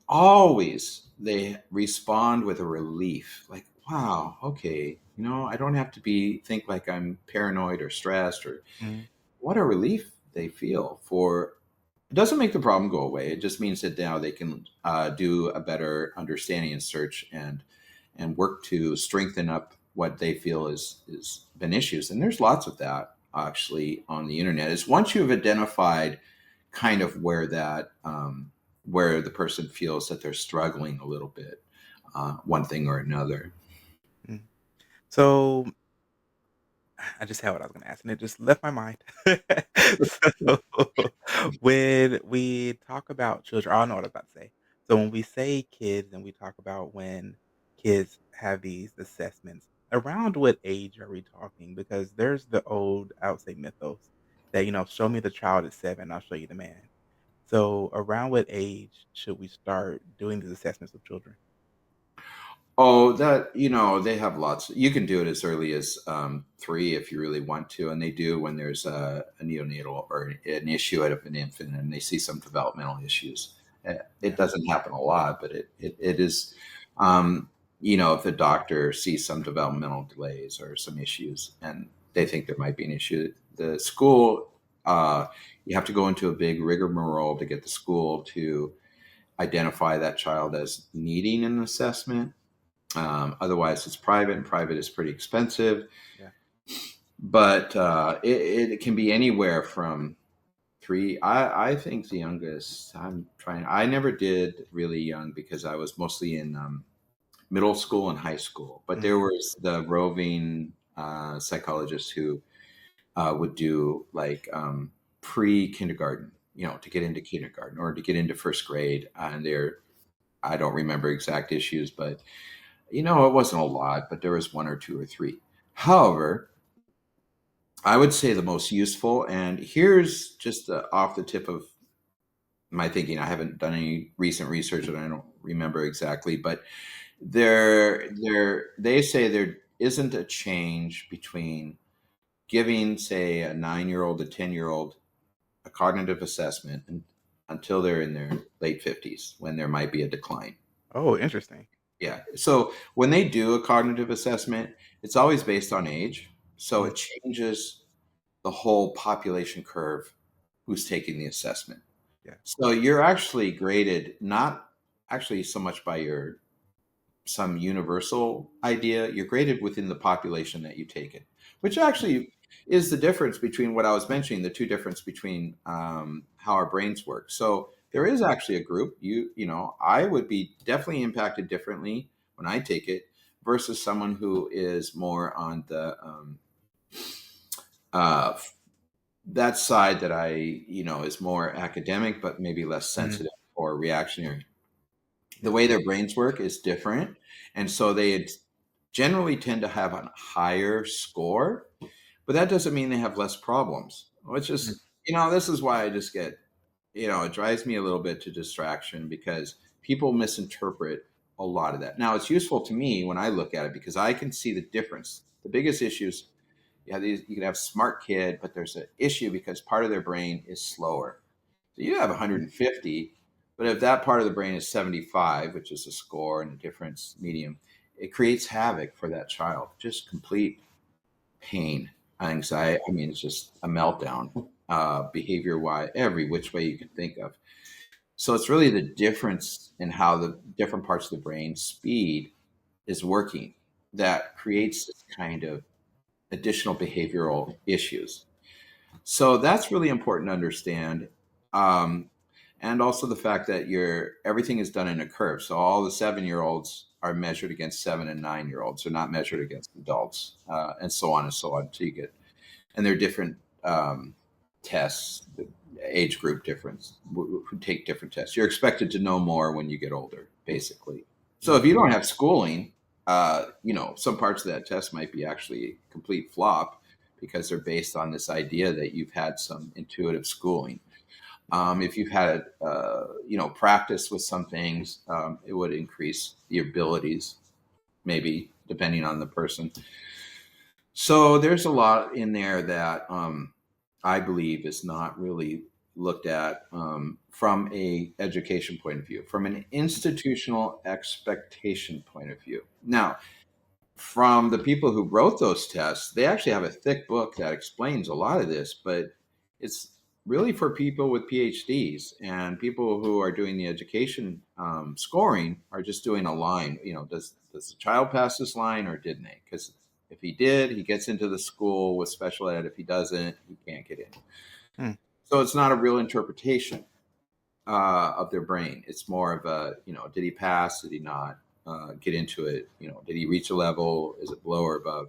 Always they respond with a relief, like, wow, okay, I don't have to think like I'm paranoid or stressed, or Mhm. what a relief they feel. For it doesn't make the problem go away, it just means that now they can do a better understanding and search and work to strengthen up what they feel is been issues. And there's lots of that actually on the internet. Is once you've identified kind of where the person feels that they're struggling a little bit, one thing or another. So I just had what I was gonna ask, and it just left my mind. So, when we talk about children, I don't know what I was about to say. So, when we say kids and we talk about when kids have these assessments, around what age are we talking? Because there's the old, I would say, mythos that, "Show me the child at 7, I'll show you the man." So, around what age should we start doing these assessments of children? Oh, that they have lots. You can do it as early as 3 if you really want to, and they do when there's a neonatal or an issue out of an infant, and they see some developmental issues. It Yeah, doesn't happen a lot, but it is. Um, if the doctor sees some developmental delays or some issues, and they think there might be an issue, the school you have to go into a big rigmarole to get the school to identify that child as needing an assessment. Otherwise, it's private, and private is pretty expensive. yeah. But it can be anywhere from 3. I think the youngest. I'm trying. I never did really young because I was mostly in middle school and high school. But there Mhm. was the roving psychologist who would do like pre kindergarten. To get into kindergarten or to get into first grade, and there. I don't remember exact issues, but it wasn't a lot, but there was one or two or three. However, I would say the most useful, and here's just off the tip of my thinking. I haven't done any recent research, and I don't remember exactly, but they say there isn't a change between giving, say, a 9-year-old, a 10-year-old a cognitive assessment until they're in their late 50s when there might be a decline. Oh, interesting. Yeah. So when they do a cognitive assessment, it's always based on age. So Mhm. it changes the whole population curve who's taking the assessment. Yeah. So you're actually graded not actually so much by your some universal idea. You're graded within the population that you take it, which actually is the difference between what I was mentioning, the two difference between how our brains work. So there is actually a group. I would be definitely impacted differently when I take it versus someone who is more on the uh, that side that is more academic, but maybe less Mhm. sensitive or reactionary. The Yeah. way their brains work is different, and so they generally tend to have a higher score, but that doesn't mean they have less problems, which Mhm. is this is why I just get it drives me a little bit to distraction because people misinterpret a lot of that. Now it's useful to me when I look at it because I can see the difference. The biggest issues, you can have smart kid, but there's an issue because part of their brain is slower. So you have Mhm. 150, but if that part of the brain is 75, which is a score and a difference medium, it creates havoc for that child. Just complete pain, anxiety. I mean, it's just a meltdown, behavior wise, every which way you can think of. So it's really the difference in how the different parts of the brain speed is working that creates this kind of additional behavioral issues. So that's really important to understand. Um, and also the fact that everything is done in a curve. So all the 7-year-olds are measured against 7 and 9-year-olds. They're not measured against adults, and so on and so on. So you get, and they're different tests, the age group difference, who take different tests. You're expected to know more when you get older, basically. So if Mhm. you don't have schooling, some parts of that test might be actually a complete flop because they're based on this idea that you've had some intuitive schooling. If you've had, practice with some things, it would increase the abilities, maybe depending on the person. So there's a lot in there that I believe is not really looked at from a education point of view, from an institutional expectation point of view. Now, from the people who wrote those tests, they actually have a thick book that explains a lot of this, but it's really for people with PhDs and people who are doing the education scoring are just doing a line. Does the child pass this line or didn't they? Because if he did, he gets into the school with special ed. If he doesn't, he can't get in. Mm. So it's not a real interpretation of their brain. It's more of a, did he pass? Did he not? get into it? Did he reach a level? Is it below or above?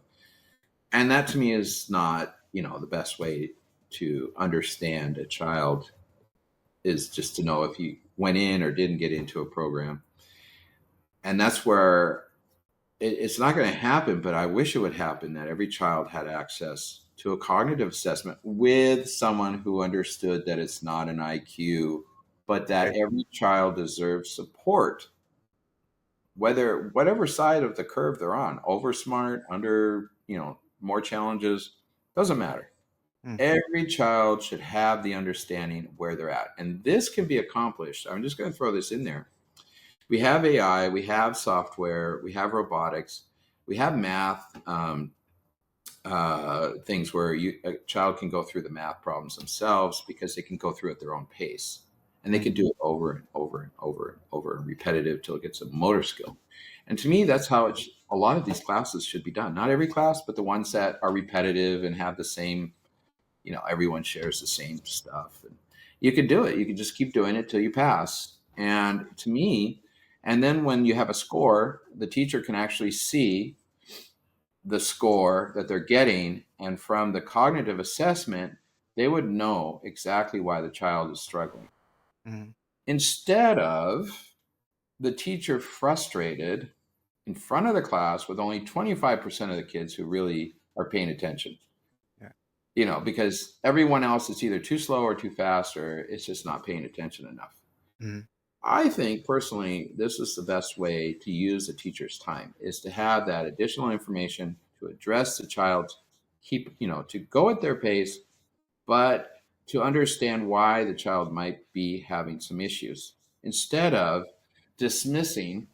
And that to me is not, the best way to understand a child, is just to know if he went in or didn't get into a program. And that's where it's not going to happen, but I wish it would happen, that every child had access to a cognitive assessment with someone who understood that it's not an IQ, but that Okay. every child deserves support, whatever side of the curve they're on, over smart, under, more challenges, doesn't matter. Mm, Every child should have the understanding of where they're at. And this can be accomplished. I'm just going to throw this in there. We have AI, we have software, we have robotics, we have math, things where a child can go through the math problems themselves because they can go through at their own pace. And they mm, can do it over and over and over and over and repetitive till it gets a motor skill. And to me, that's how a lot of these classes should be done. Not every class, but the ones that are repetitive and have the same, everyone shares the same stuff. And you can do it. You can just keep doing it till you pass. And to me, and then when you have a score, the teacher can actually see the score that they're getting. And from the cognitive assessment, they would know exactly why the child is struggling. mm, Instead of the teacher frustrated in front of the class with only 25% of the kids who really are paying attention, yeah. because everyone else is either too slow or too fast, or it's just not paying attention enough. Mm, I think personally, this is the best way to use a teacher's time, is to have that additional information to address the child's to go at their pace, but to understand why the child might be having some issues, instead of dismissing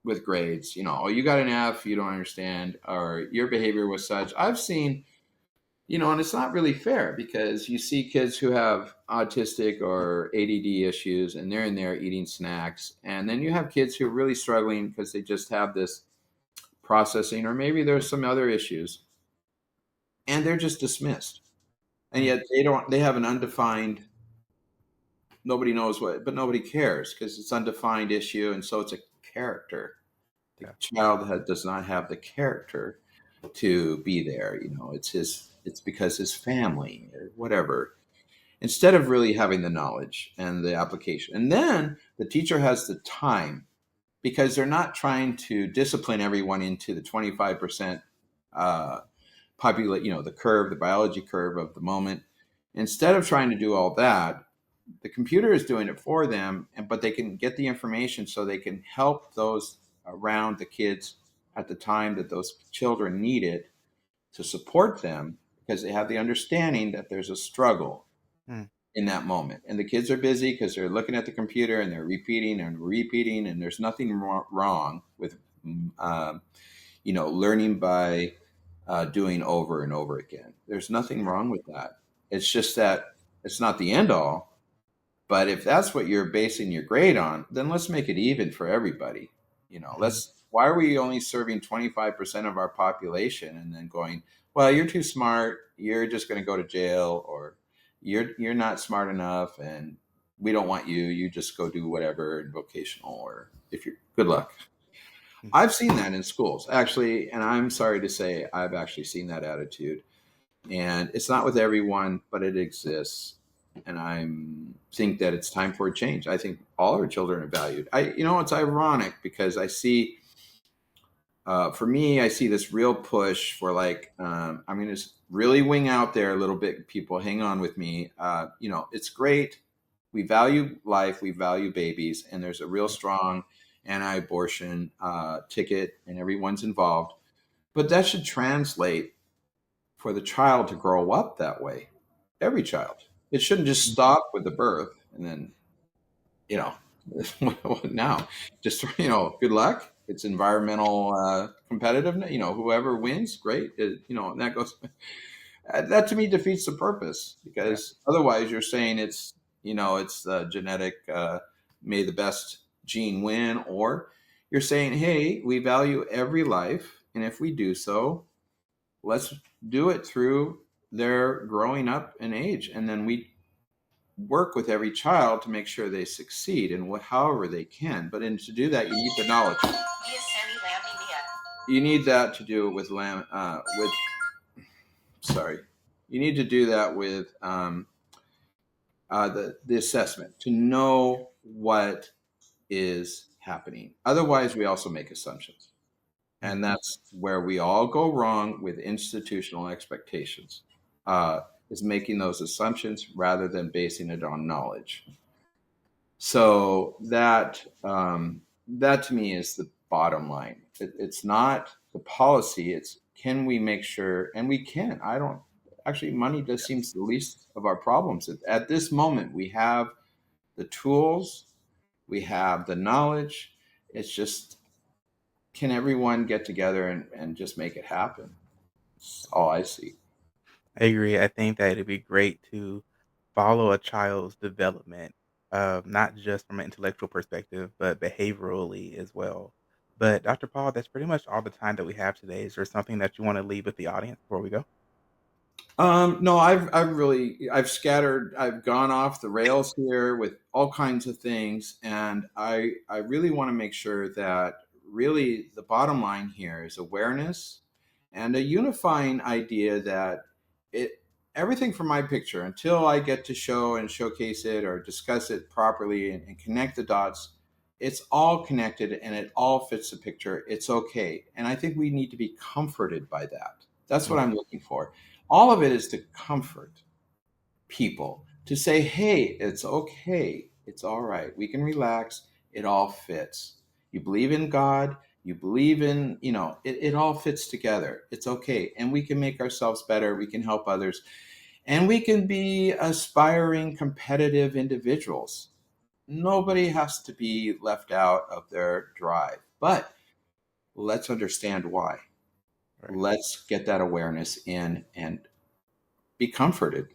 with grades, oh, you got an F, you don't understand, or your behavior was such. I've seen, and it's not really fair, because you see kids who have autistic or ADD issues and they're in there eating snacks. And then you have kids who are really struggling because they just have this processing, or maybe there's some other issues, and they're just dismissed. And mm, yet they have an undefined, nobody knows what, but nobody cares because it's undefined issue. And so it's a character. The yeah. child does not have the character to be there. It's because his family or whatever, instead of really having the knowledge and the application. And then the teacher has the time, because they're not trying to discipline everyone into the 25% populate, the curve, the biology curve of the moment. Instead of trying to do all that, the computer is doing it for them, but they can get the information so they can help those around the kids at the time that those children need it, to support them, because they have the understanding that there's a struggle Mm, in that moment. And the kids are busy because they're looking at the computer and they're repeating and repeating, and there's nothing wrong with, learning by doing over and over again. There's nothing wrong with that. It's just that it's not the end all. But if that's what you're basing your grade on, then let's make it even for everybody. mm, Why are we only serving 25% of our population and then going, well, you're too smart, you're just going to go to jail, or you're not smart enough and we don't want you, you just go do whatever in vocational, or if you're good luck. mm, I've seen that in schools actually, and I'm sorry to say I've actually seen that attitude, and it's not with everyone, but it exists. And I think that it's time for a change. I think all our children are valued. It's ironic because I see, for me, I see this real push for, like, I'm going to really wing out there a little bit. People, hang on with me. It's great. We value life. We value babies, and there's a real yeah. strong anti-abortion ticket, and everyone's involved. But that should translate for the child to grow up that way. Every child. It shouldn't just Mm, stop with the birth and then, you know, now just, good luck. It's environmental competitiveness. Whoever wins, great. And that goes, that to me defeats the purpose, yeah. because otherwise you're saying it's genetic, may the best gene win, or you're saying, hey, we value every life. And if we do so, let's do it through their growing up in age, and then we work with every child to make sure they succeed in however they can. But to do that, you need the knowledge. You need that to do it with sorry. You need to do that with the assessment to know what is happening. Otherwise, we also make assumptions. And Mhm. that's where we all go wrong with institutional expectations, uh, is making those assumptions rather than basing it on knowledge. So that to me is the bottom line. It's not the policy. It's can we make sure, and we can. I don't actually. Money just seems the least of our problems at this moment. We have the tools, we have the knowledge. It's just can everyone get together and just make it happen? That's all I see. I agree. I think that it'd be great to follow a child's development, not just from an intellectual perspective, but behaviorally as well. But Dr. Paul, that's pretty much all the time that we have today. Is there something that you want to leave with the audience before we go? No, I've scattered, I've gone off the rails here with all kinds of things, and I really want to make sure that really the bottom line here is awareness and a unifying idea that it everything from my picture until I get to show and showcase it or discuss it properly and connect the dots, it's all connected and it all fits the picture. It's okay, and I think we need to be comforted by that. That's what Yeah, I'm looking for. All of it is to comfort people, to say, hey, it's okay. It's all right. We can relax. It all fits. You believe in God. You believe in, it all fits together. It's okay. And we can make ourselves better. We can help others. And we can be aspiring, competitive individuals. Nobody has to be left out of their drive. But let's understand why. right. Let's get that awareness in and be comforted.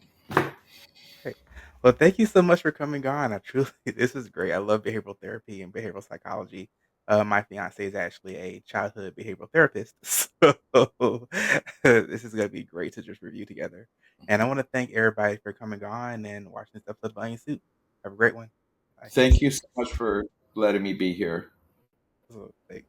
Great. Well, thank you so much for coming on. I truly, this is great. I love behavioral therapy and behavioral psychology. My fiance is actually a childhood behavioral therapist, so this is going to be great to just review together. And I want to thank everybody for coming on and watching this episode of Onion Soup. Have a great one. Bye. Thank you so much for letting me be here. So, thanks.